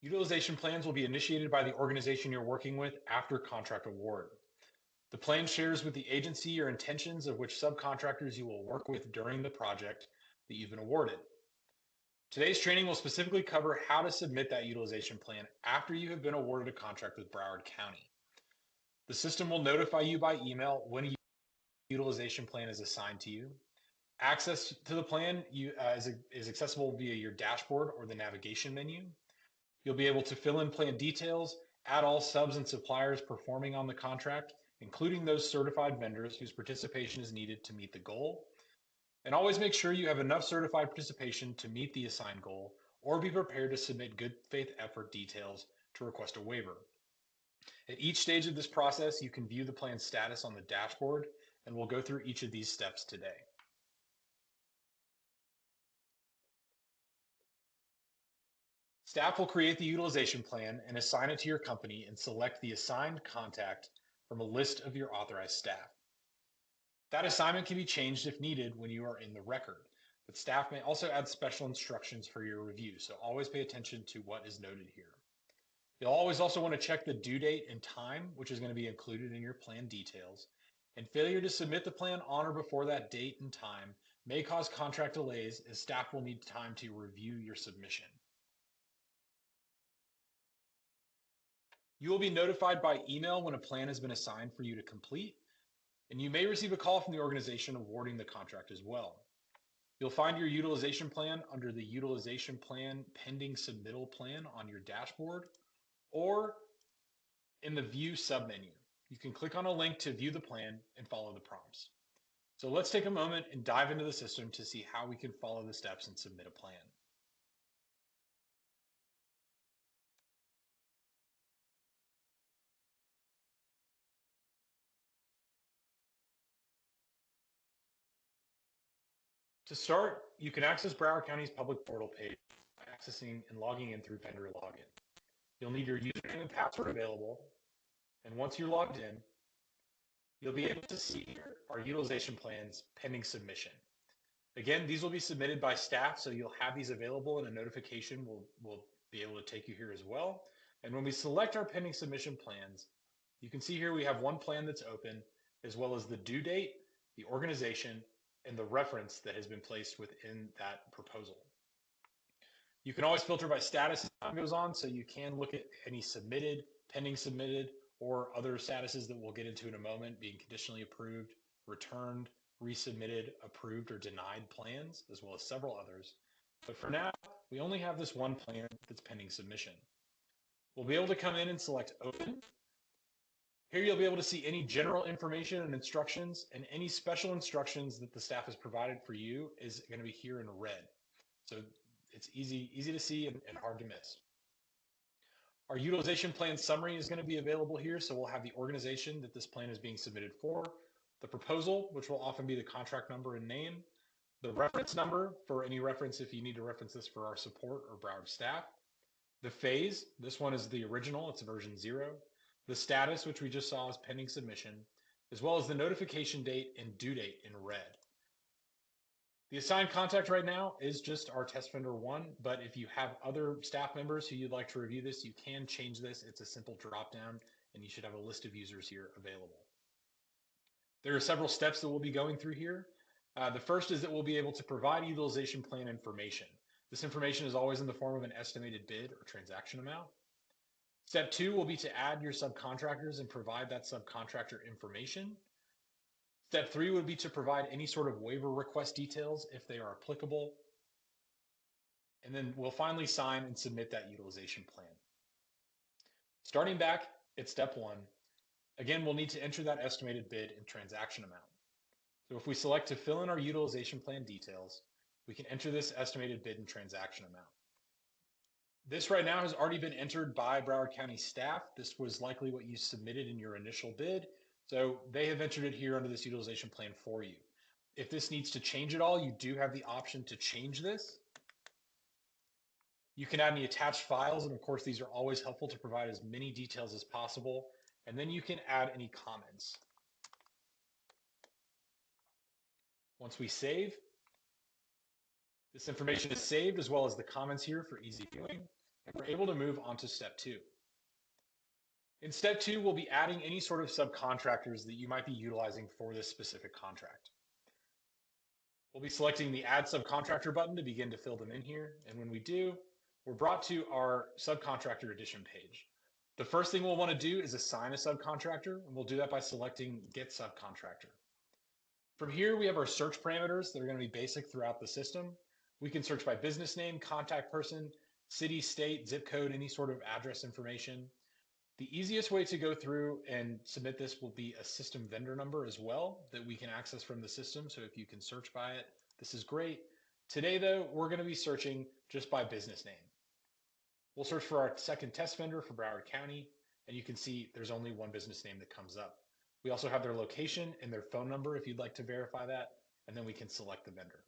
C: Utilization plans will be initiated by the organization you're working with after contract award. The plan shares with the agency your intentions of which subcontractors you will work with during the project that you've been awarded. Today's training will specifically cover how to submit that utilization plan after you have been awarded a contract with Broward County. The system will notify you by email when a utilization plan is assigned to you. Access to the plan is accessible via your dashboard or the navigation menu. You'll be able to fill in plan details, add all subs and suppliers performing on the contract, including those certified vendors whose participation is needed to meet the goal, And always make sure you have enough certified participation to meet the assigned goal, or be prepared to submit good faith effort details to request a waiver. At each stage of this process, you can view the plan's status on the dashboard, and we'll go through each of these steps today. Staff will create the utilization plan and assign it to your company and select the assigned contact from a list of your authorized staff. That assignment can be changed if needed when you are in the record, but staff may also add special instructions for your review, so always pay attention to what is noted here. You'll always also want to check the due date and time, which is going to be included in your plan details, and failure to submit the plan on or before that date and time may cause contract delays, as staff will need time to review your submission. You will be notified by email when a plan has been assigned for you to complete, and you may receive a call from the organization awarding the contract as well. You'll find your utilization plan under the Utilization Plan Pending Submittal Plan on your dashboard, or in the View submenu. You can click on a link to view the plan and follow the prompts. So let's take a moment and dive into the system to see how we can follow the steps and submit a plan. To start, you can access Broward County's public portal page by accessing and logging in through vendor login. You'll need your username and password available, and once you're logged in, you'll be able to see our utilization plans pending submission. Again, these will be submitted by staff, so you'll have these available, and a notification will be able to take you here as well. And when we select our pending submission plans, you can see here we have one plan that's open, as well as the due date, the organization, and the reference that has been placed within that proposal. You can always filter by status as time goes on, so you can look at any submitted, pending submitted, or other statuses that we'll get into in a moment, being conditionally approved, returned, resubmitted, approved, or denied plans, as well as several others. But for now, we only have this one plan that's pending submission. We'll be able to come in and select Open. Here you'll be able to see any general information and instructions, and any special instructions that the staff has provided for you is going to be here in red. So it's easy to see and hard to miss. Our utilization plan summary is going to be available here, so we'll have the organization that this plan is being submitted for, the proposal, which will often be the contract number and name, the reference number for any reference if you need to reference this for our support or Broward staff, the phase, this one is the original, it's version 0, the status, which we just saw is pending submission, as well as the notification date and due date in red. The assigned contact right now is just our test vendor 1, but if you have other staff members who you'd like to review this, you can change this. It's a simple drop down, and you should have a list of users here available. There are several steps that we'll be going through here. The first is that we'll be able to provide utilization plan information. This information is always in the form of an estimated bid or transaction amount. Step 2 will be to add your subcontractors and provide that subcontractor information. Step 3 would be to provide any sort of waiver request details if they are applicable. And then we'll finally sign and submit that utilization plan. Starting back at step 1, again, we'll need to enter that estimated bid and transaction amount. So if we select to fill in our utilization plan details, we can enter this estimated bid and transaction amount. This right now has already been entered by Broward County staff. This was likely what you submitted in your initial bid. So they have entered it here under this utilization plan for you. If this needs to change at all, you do have the option to change this. You can add any attached files, and of course, these are always helpful to provide as many details as possible. And then you can add any comments. Once we save, this information is saved as well as the comments here for easy viewing, and we're able to move on to step 2. In step 2, we'll be adding any sort of subcontractors that you might be utilizing for this specific contract. We'll be selecting the Add Subcontractor button to begin to fill them in here, and when we do, we're brought to our subcontractor addition page. The first thing we'll want to do is assign a subcontractor, and we'll do that by selecting Get Subcontractor. From here, we have our search parameters that are going to be basic throughout the system. We can search by business name, contact person, city, state, zip code, any sort of address information. The easiest way to go through and submit this will be a system vendor number as well that we can access from the system. So if you can search by it, This is great. Today, though, we're going to be searching just by business name. We'll search for our second test vendor for Broward County, and you can see there's only one business name that comes up. We also have their location and their phone number if you'd like to verify that, and then we can select the vendor.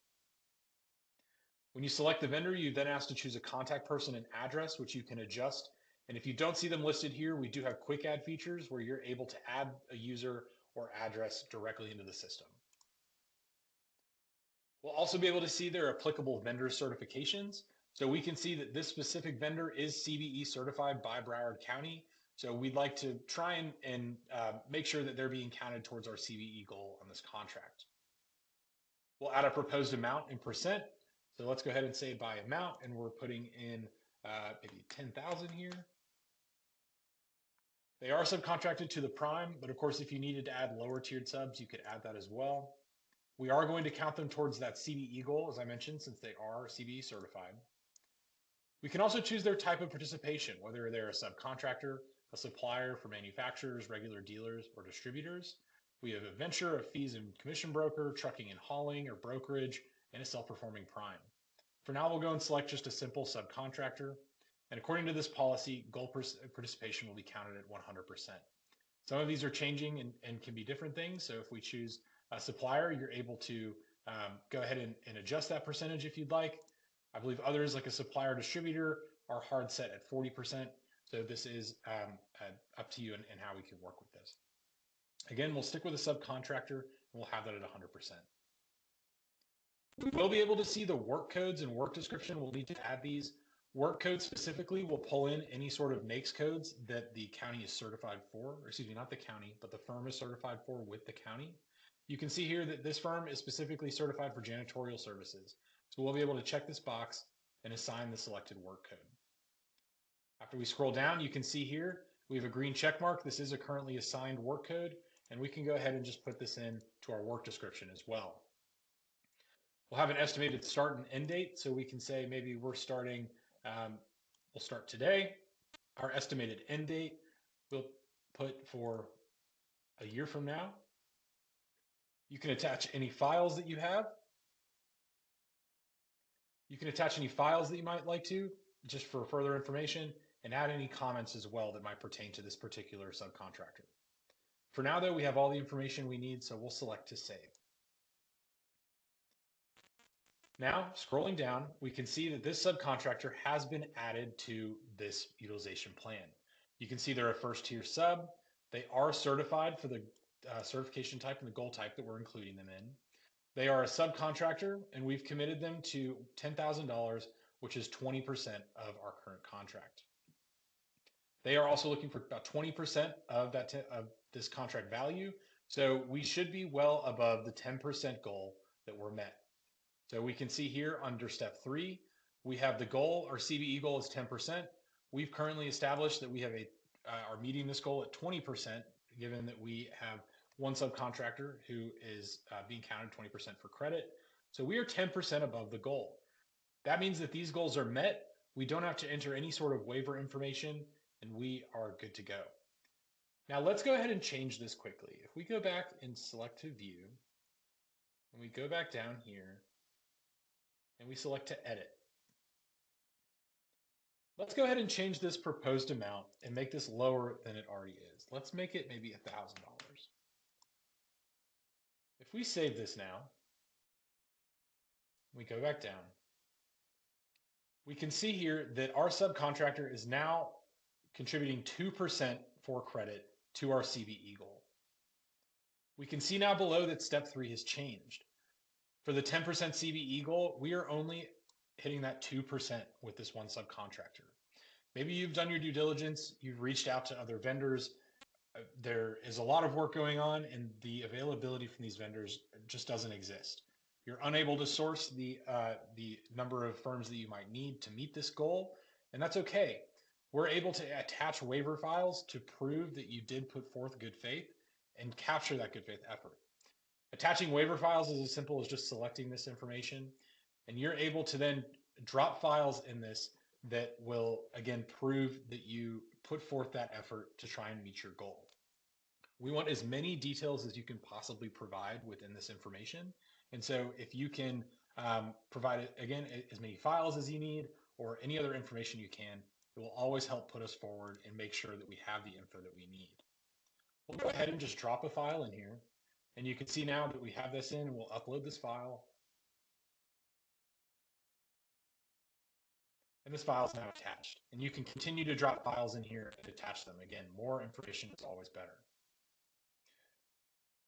C: When you select the vendor, you then ask to choose a contact person and address, which you can adjust. And if you don't see them listed here, we do have quick add features where you're able to add a user or address directly into the system. We'll also be able to see their applicable vendor certifications. So we can see that this specific vendor is CBE certified by Broward County. So we'd like to try and make sure that they're being counted towards our CBE goal on this contract. We'll add a proposed amount in percent. So let's go ahead and say by amount, and we're putting in maybe 10,000 here. They are subcontracted to the prime, but of course, if you needed to add lower tiered subs, you could add that as well. We are going to count them towards that CBE goal, as I mentioned, since they are CBE certified. We can also choose their type of participation, whether they're a subcontractor, a supplier for manufacturers, regular dealers, or distributors. We have a venture, a fees and commission broker, trucking and hauling, or brokerage, and a self-performing prime. For now, we'll go and select just a simple subcontractor. And according to this policy, goal participation will be counted at 100%. Some of these are changing and can be different things. So if we choose a supplier, you're able to go ahead and adjust that percentage if you'd like. I believe others, like a supplier distributor, are hard set at 40%. So this is up to you and how we can work with this. Again, we'll stick with a subcontractor and we'll have that at 100%. We'll be able to see the work codes and work description. We'll need to add these. Work codes specifically will pull in any sort of NAICS codes that the county is certified for, or excuse me, not the county, but the firm is certified for with the county. You can see here that this firm is specifically certified for janitorial services. So we'll be able to check this box and assign the selected work code. After we scroll down, you can see here, we have a green check mark. This is a currently assigned work code, and we can go ahead and just put this in to our work description as well. We'll have an estimated start and end date. So we can say maybe we're starting, we'll start today. Our estimated end date, we'll put for a year from now. You can attach any files that you have. You can attach any files that you might like to, just for further information, and add any comments as well that might pertain to this particular subcontractor. For now, though, we have all the information we need, so we'll select to save. Now, scrolling down, we can see that this subcontractor has been added to this utilization plan. You can see they're a first tier sub. They are certified for the certification type and the goal type that we're including them in. They are a subcontractor, and we've committed them to $10,000, which is 20% of our current contract. They are also looking for about 20% of this contract value. So we should be well above the 10% goal that we're met. So we can see here under step 3, we have the goal, our CBE goal is 10%. We've currently established that we have are meeting this goal at 20%, given that we have one subcontractor who is being counted 20% for credit. So we are 10% above the goal. That means that these goals are met. We don't have to enter any sort of waiver information, and we are good to go. Now let's go ahead and change this quickly. If we go back and select to view, and we go back down here, and we select to edit. Let's go ahead and change this proposed amount and make this lower than it already is. Let's make it maybe $1,000. If we save this now, we go back down, we can see here that our subcontractor is now contributing 2% for credit to our CBE goal. We can see now below that step 3 has changed. For the 10% CBE goal, we are only hitting that 2% with this one subcontractor. Maybe you've done your due diligence, you've reached out to other vendors. There is a lot of work going on, and the availability from these vendors just doesn't exist. You're unable to source the number of firms that you might need to meet this goal, and that's okay. We're able to attach waiver files to prove that you did put forth good faith and capture that good faith effort. Attaching waiver files is as simple as just selecting this information, and you're able to then drop files in this that will, again, prove that you put forth that effort to try and meet your goal. We want as many details as you can possibly provide within this information. And so if you can Provide, again, as many files as you need or any other information you can. It will always help put us forward and make sure that we have the info that we need. We'll go ahead and just drop a file in here. And you can see now that we have this in, and we'll upload this file. And this file is now attached. And you can continue to drop files in here and attach them. Again, more information is always better.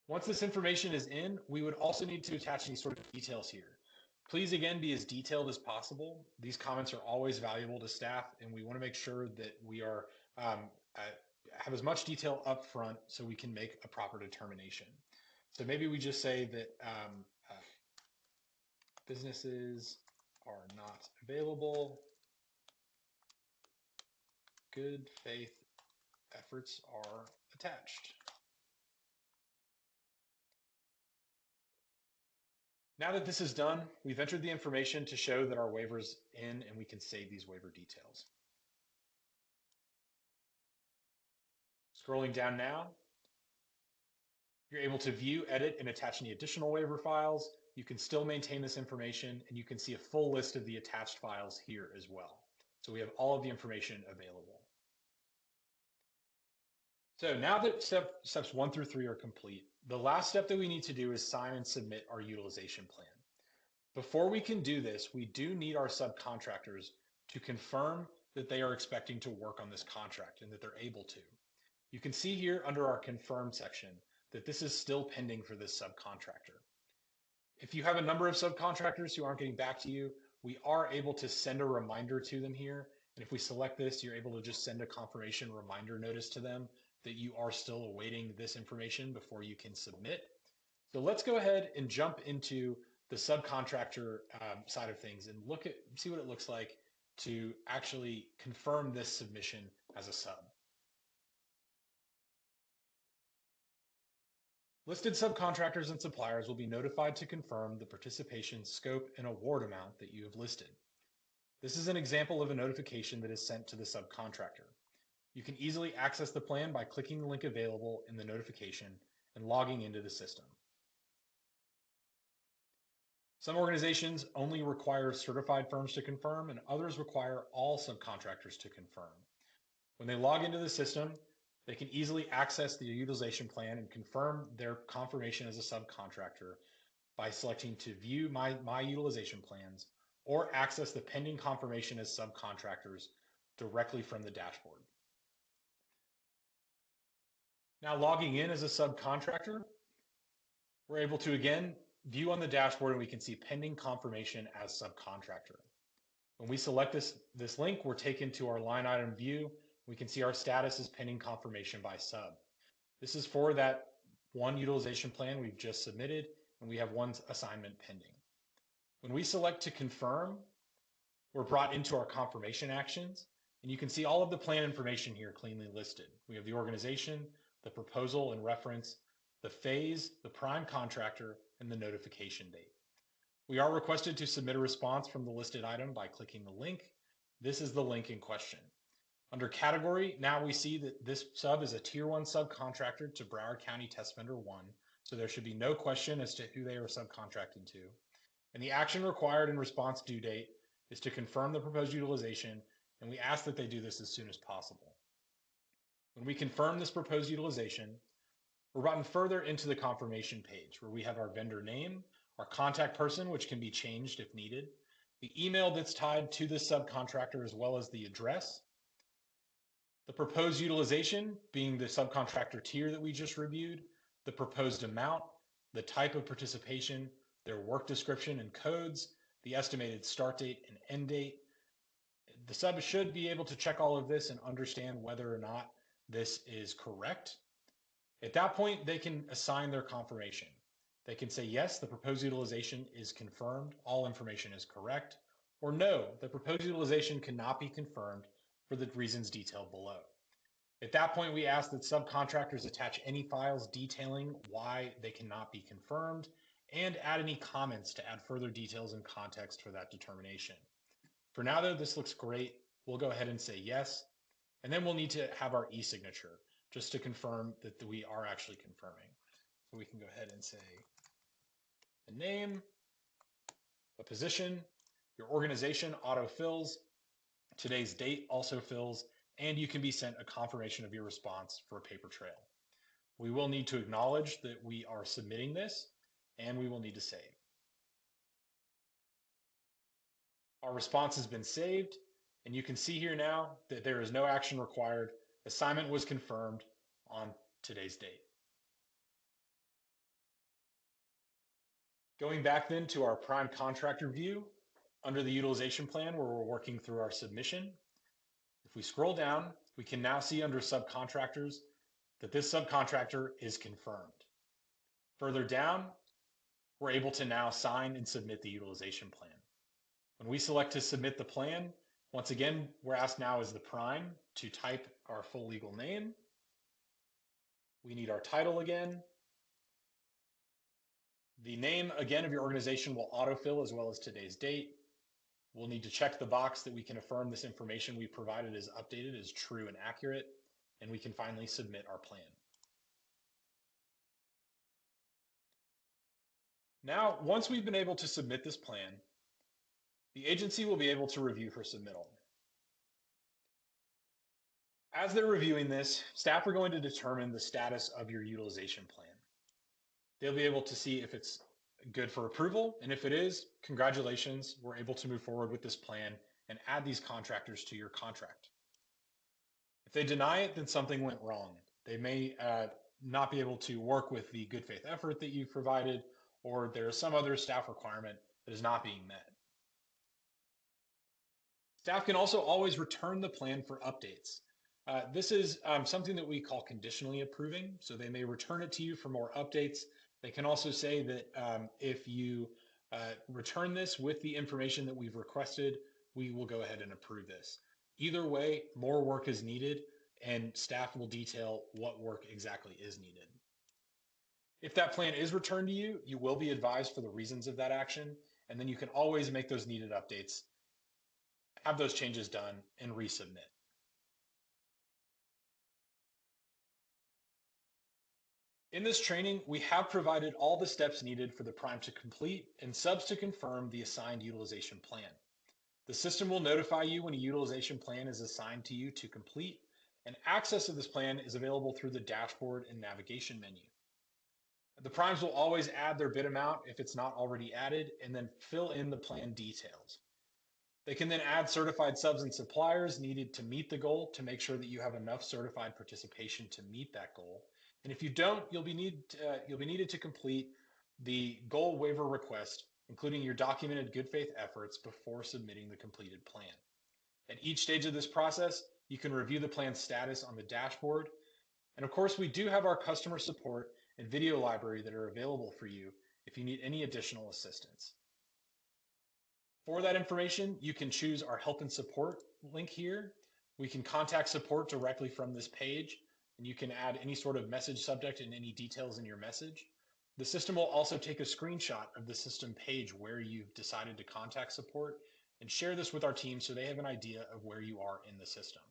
C: Once this information is in, we would also need to attach any sort of details here. Please, again, be as detailed as possible. These comments are always valuable to staff, and we want to make sure that we are have as much detail up front so we can make a proper determination. So maybe we just say that businesses are not available. Good faith efforts are attached. Now that this is done, we've entered the information to show that our waiver's in, and we can save these waiver details. Scrolling down now, you're able to view, edit, and attach any additional waiver files. You can still maintain this information, and you can see a full list of the attached files here as well. So we have all of the information available. So now that steps 1 through 3 are complete, the last step that we need to do is sign and submit our utilization plan. Before we can do this, we do need our subcontractors to confirm that they are expecting to work on this contract and that they're able to. You can see here under our confirm section that this is still pending for this subcontractor. If you have a number of subcontractors who aren't getting back to you, we are able to send a reminder to them here. And if we select this, you're able to just send a confirmation reminder notice to them that you are still awaiting this information before you can submit. So let's go ahead and jump into the subcontractor side of things and see what it looks like to actually confirm this submission as a sub. Listed subcontractors and suppliers will be notified to confirm the participation scope and award amount that you have listed. This is an example of a notification that is sent to the subcontractor. You can easily access the plan by clicking the link available in the notification and logging into the system. Some organizations only require certified firms to confirm, and others require all subcontractors to confirm. When they log into the system, they can easily access the utilization plan and confirm their confirmation as a subcontractor by selecting to view my utilization plans or access the pending confirmation as subcontractors directly from the dashboard. Now logging in as a subcontractor, we're able to again view on the dashboard and we can see pending confirmation as subcontractor. When we select this link, we're taken to our line item view. We can see our status is pending confirmation by sub. This is for that one utilization plan we've just submitted, and we have one assignment pending. When we select to confirm, we're brought into our confirmation actions, and you can see all of the plan information here cleanly listed. We have the organization, the proposal and reference, the phase, the prime contractor, and the notification date. We are requested to submit a response from the listed item by clicking the link. This is the link in question. Under category, now we see that this sub is a tier 1 subcontractor to Broward County Test Vendor 1, so there should be no question as to who they are subcontracting to. And the action required in response due date is to confirm the proposed utilization, and we ask that they do this as soon as possible. When we confirm this proposed utilization, we're brought further into the confirmation page where we have our vendor name, our contact person, which can be changed if needed, the email that's tied to this subcontractor as well as the address, the proposed utilization being the subcontractor tier that we just reviewed, the proposed amount, the type of participation, their work description and codes, the estimated start date and end date. The sub should be able to check all of this and understand whether or not this is correct. At that point, they can assign their confirmation. They can say, yes, the proposed utilization is confirmed, all information is correct, or no, the proposed utilization cannot be confirmed for the reasons detailed below. At that point, we ask that subcontractors attach any files detailing why they cannot be confirmed and add any comments to add further details and context for that determination. For now, though, this looks great. We'll go ahead and say yes, and then we'll need to have our e-signature just to confirm that we are actually confirming. So we can go ahead and say the name, a position, your organization auto-fills, today's date also fills, and you can be sent a confirmation of your response for a paper trail. We will need to acknowledge that we are submitting this, and we will need to save. Our response has been saved, and you can see here now that there is no action required. Assignment was confirmed on today's date. Going back then to our prime contractor view, under the utilization plan where we're working through our submission, if we scroll down, we can now see under subcontractors that this subcontractor is confirmed. Further down, we're able to now sign and submit the utilization plan. When we select to submit the plan, once again, we're asked now as the prime to type our full legal name. We need our title again. The name again of your organization will autofill as well as today's date. We'll need to check the box that we can affirm this information we provided is updated as true and accurate, and we can finally submit our plan. Now, once we've been able to submit this plan, the agency will be able to review for submittal. As they're reviewing this, staff are going to determine the status of your utilization plan. They'll be able to see if it's good for approval, and if it is, congratulations, we're able to move forward with this plan and add these contractors to your contract. If they deny it, then something went wrong. They may not be able to work with the good faith effort that you've provided, or there is some other staff requirement that is not being met. Staff can also always return the plan for updates. This is something that we call conditionally approving. So they may return it to you for more updates. They can also say that if you return this with the information that we've requested, we will go ahead and approve this. Either way, more work is needed, and staff will detail what work exactly is needed. If that plan is returned to you, you will be advised for the reasons of that action, and then you can always make those needed updates, have those changes done, and resubmit. In this training, we have provided all the steps needed for the prime to complete and subs to confirm the assigned utilization plan. The system will notify you when a utilization plan is assigned to you to complete, and access to this plan is available through the dashboard and navigation menu. The primes will always add their bid amount if it's not already added, and then fill in the plan details. They can then add certified subs and suppliers needed to meet the goal to make sure that you have enough certified participation to meet that goal. And if you don't, you'll be needed to complete the goal waiver request, including your documented good faith efforts before submitting the completed plan. At each stage of this process, you can review the plan's status on the dashboard. And of course, we do have our customer support and video library that are available for you if you need any additional assistance. For that information, you can choose our help and support link here. We can contact support directly from this page, and you can add any sort of message subject and any details in your message. The system will also take a screenshot of the system page where you've decided to contact support and share this with our team so they have an idea of where you are in the system.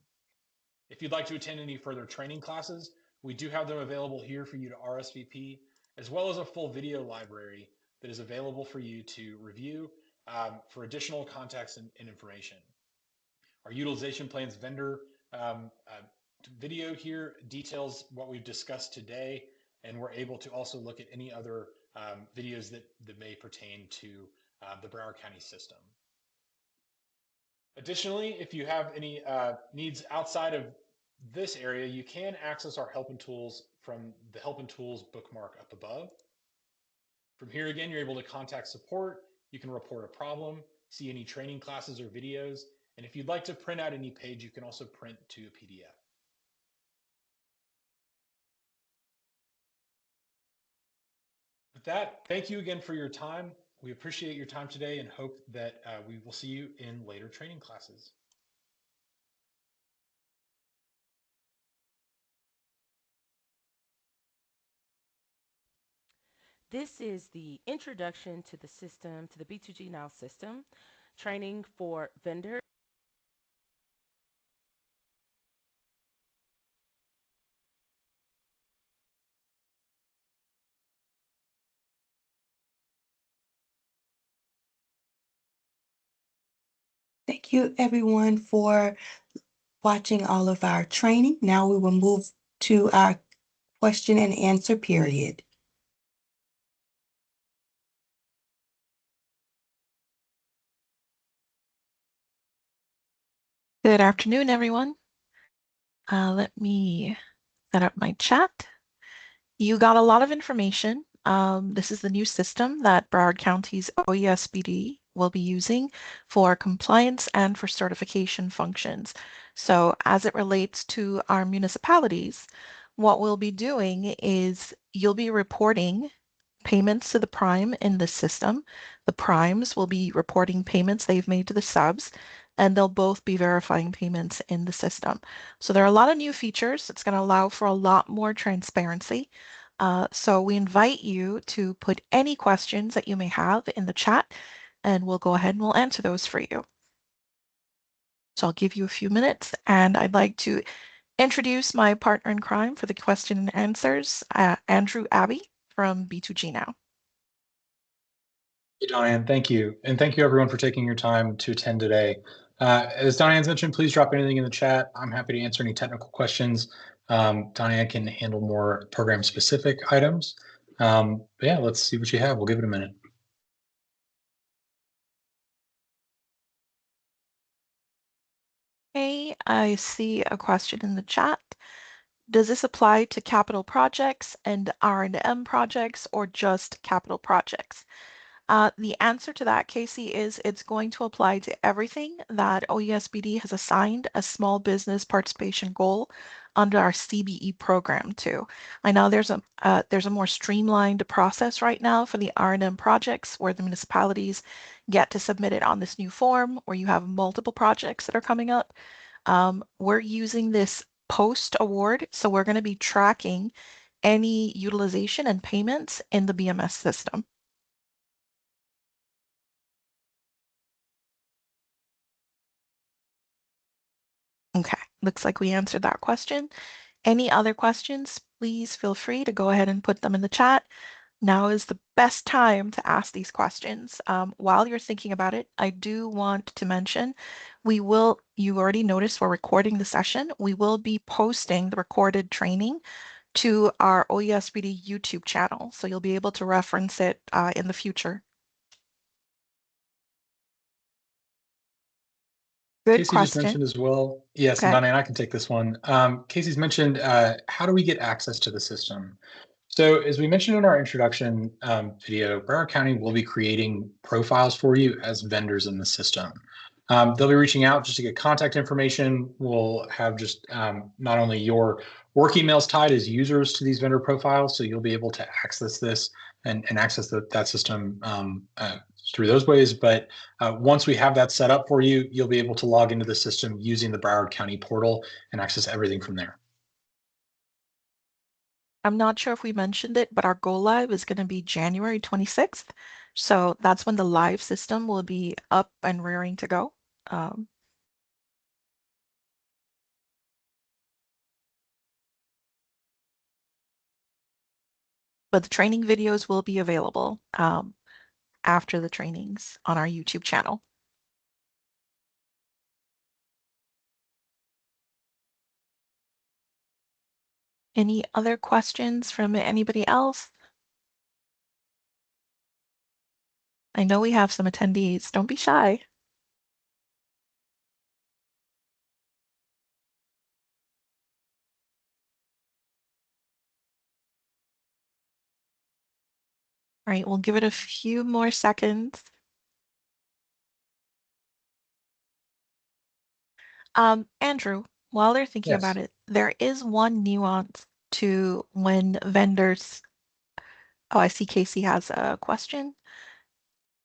C: If you'd like to attend any further training classes, we do have them available here for you to RSVP, as well as a full video library that is available for you to review for additional context and information. Our utilization plans vendor video here details what we've discussed today, and we're able to also look at any other videos that may pertain to the Broward County system. Additionally, if you have any needs outside of this area, you can access our help and tools from the help and tools bookmark up above. From here again, you're able to contact support. You can report a problem, see any training classes or videos, and if you'd like to print out any page, you can also print to a PDF. With that, thank you again for your time. We appreciate your time today and hope that we will see you in later training classes.
B: This is the introduction to the system, to the B2G Now system, training for vendors.
D: Thank you, everyone, for watching all of our training. Now we will move to our question and answer period.
E: Good afternoon, everyone. Let me set up my chat. You got a lot of information. This is the new system that Broward County's OESBD will be using for compliance and for certification functions. So as it relates to our municipalities, what we'll be doing is you'll be reporting payments to the prime in the system. The primes will be reporting payments they've made to the subs, and they'll both be verifying payments in the system. So there are a lot of new features. It's going to allow for a lot more transparency. So we invite you to put any questions that you may have in the chat, and we'll go ahead and we'll answer those for you. So I'll give you a few minutes, and I'd like to introduce my partner in crime for the question and answers, Andrew Abbey from B2G Now.
C: Hey, Diane, thank you. And thank you everyone for taking your time to attend today. As Diane's mentioned, please drop anything in the chat. I'm happy to answer any technical questions. Diane can handle more program specific items. But yeah, let's see what you have. We'll give it a minute.
E: Hey, I see a question in the chat. Does this apply to capital projects and R&M projects or just capital projects? The answer to that, Casey, is it's going to apply to everything that OESBD has assigned a small business participation goal under our CBE program to. I know there's a more streamlined process right now for the R&M projects where the municipalities get to submit it on this new form where you have multiple projects that are coming up. We're using this post award, so we're going to be tracking any utilization and payments in the BMS system. Okay, looks like we answered that question. Any other questions, please feel free to go ahead and put them in the chat. Now is the best time to ask these questions. While you're thinking about it, I do want to mention, you already noticed we're recording the session. We will be posting the recorded training to our OESBD YouTube channel, so you'll be able to reference it in the future. Good
C: Casey
E: question.
C: just mentioned as well. Yes,
E: Okay.
C: Diane, I can take this one. Casey's mentioned, how do we get access to the system? So as we mentioned in our introduction video, Broward County will be creating profiles for you as vendors in the system. They'll be reaching out just to get contact information. We'll have just not only your work emails tied as users to these vendor profiles, so you'll be able to access this and access that system through those ways. But once we have that set up for you, you'll be able to log into the system using the Broward County portal and access everything from there.
E: I'm not sure if we mentioned it, but our go live is going to be January 26th. So that's when the live system will be up and rearing to go. But the training videos will be available after the trainings on our YouTube channel. Any other questions from anybody else? I know we have some attendees. Don't be shy. All right, we'll give it a few more seconds. Andrew, while they're thinking about it, there is one nuance to when vendors. Oh, I see Casey has a question.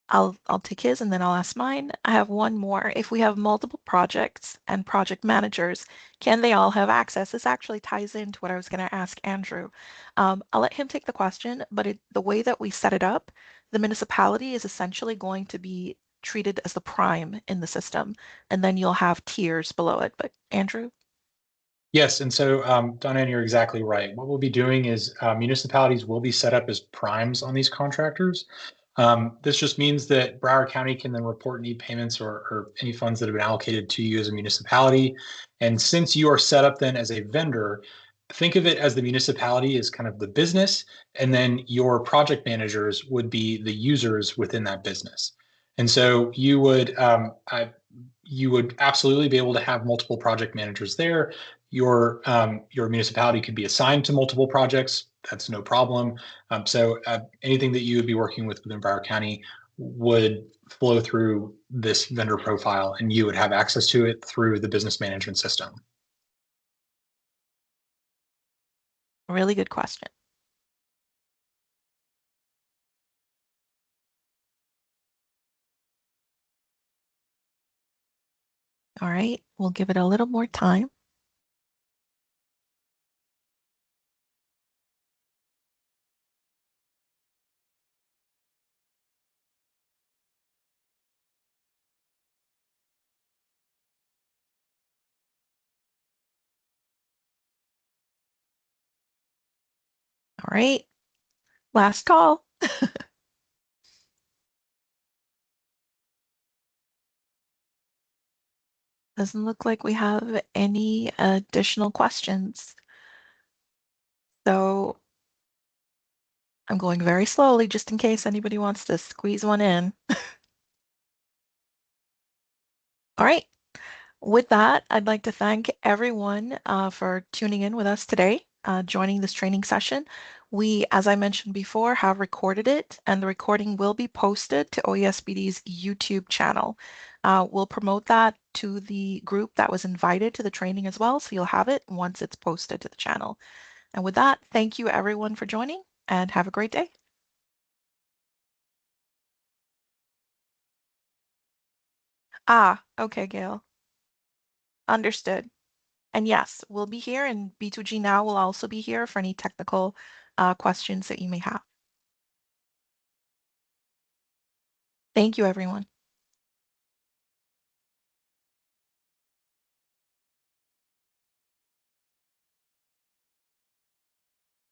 E: I'll take his and then I'll ask mine. I have one more. If we have multiple projects and project managers, can they all have access? This actually ties into what I was going to ask Andrew. I'll let him take the question, but the way that we set it up, the municipality is essentially going to be treated as the prime in the system, and then you'll have tiers below it. But Andrew?
C: Yes, and so Diane, you're exactly right. What we'll be doing is municipalities will be set up as primes on these contractors. This just means that Broward County can then report need payments or any funds that have been allocated to you as a municipality. And since you are set up then as a vendor, think of it as the municipality is kind of the business, and then your project managers would be the users within that business. And so you would absolutely be able to have multiple project managers there. Your municipality could be assigned to multiple projects. That's no problem. So anything that you would be working with within Broward County would flow through this vendor profile, and you would have access to it through the business management system.
E: Really good question. All right, we'll give it a little more time. All right, last call. Doesn't look like we have any additional questions. So I'm going very slowly just in case anybody wants to squeeze one in. All right. With that, I'd like to thank everyone for tuning in with us today, joining this training session. We, as I mentioned before, have recorded it, and the recording will be posted to OESBD's YouTube channel. We'll promote that to the group that was invited to the training as well, so you'll have it once it's posted to the channel. And with that, thank you everyone for joining, and have a great day. Okay, Gail. Understood. And yes, we'll be here, and B2G Now will also be here for any technical questions that you may have. Thank you, everyone.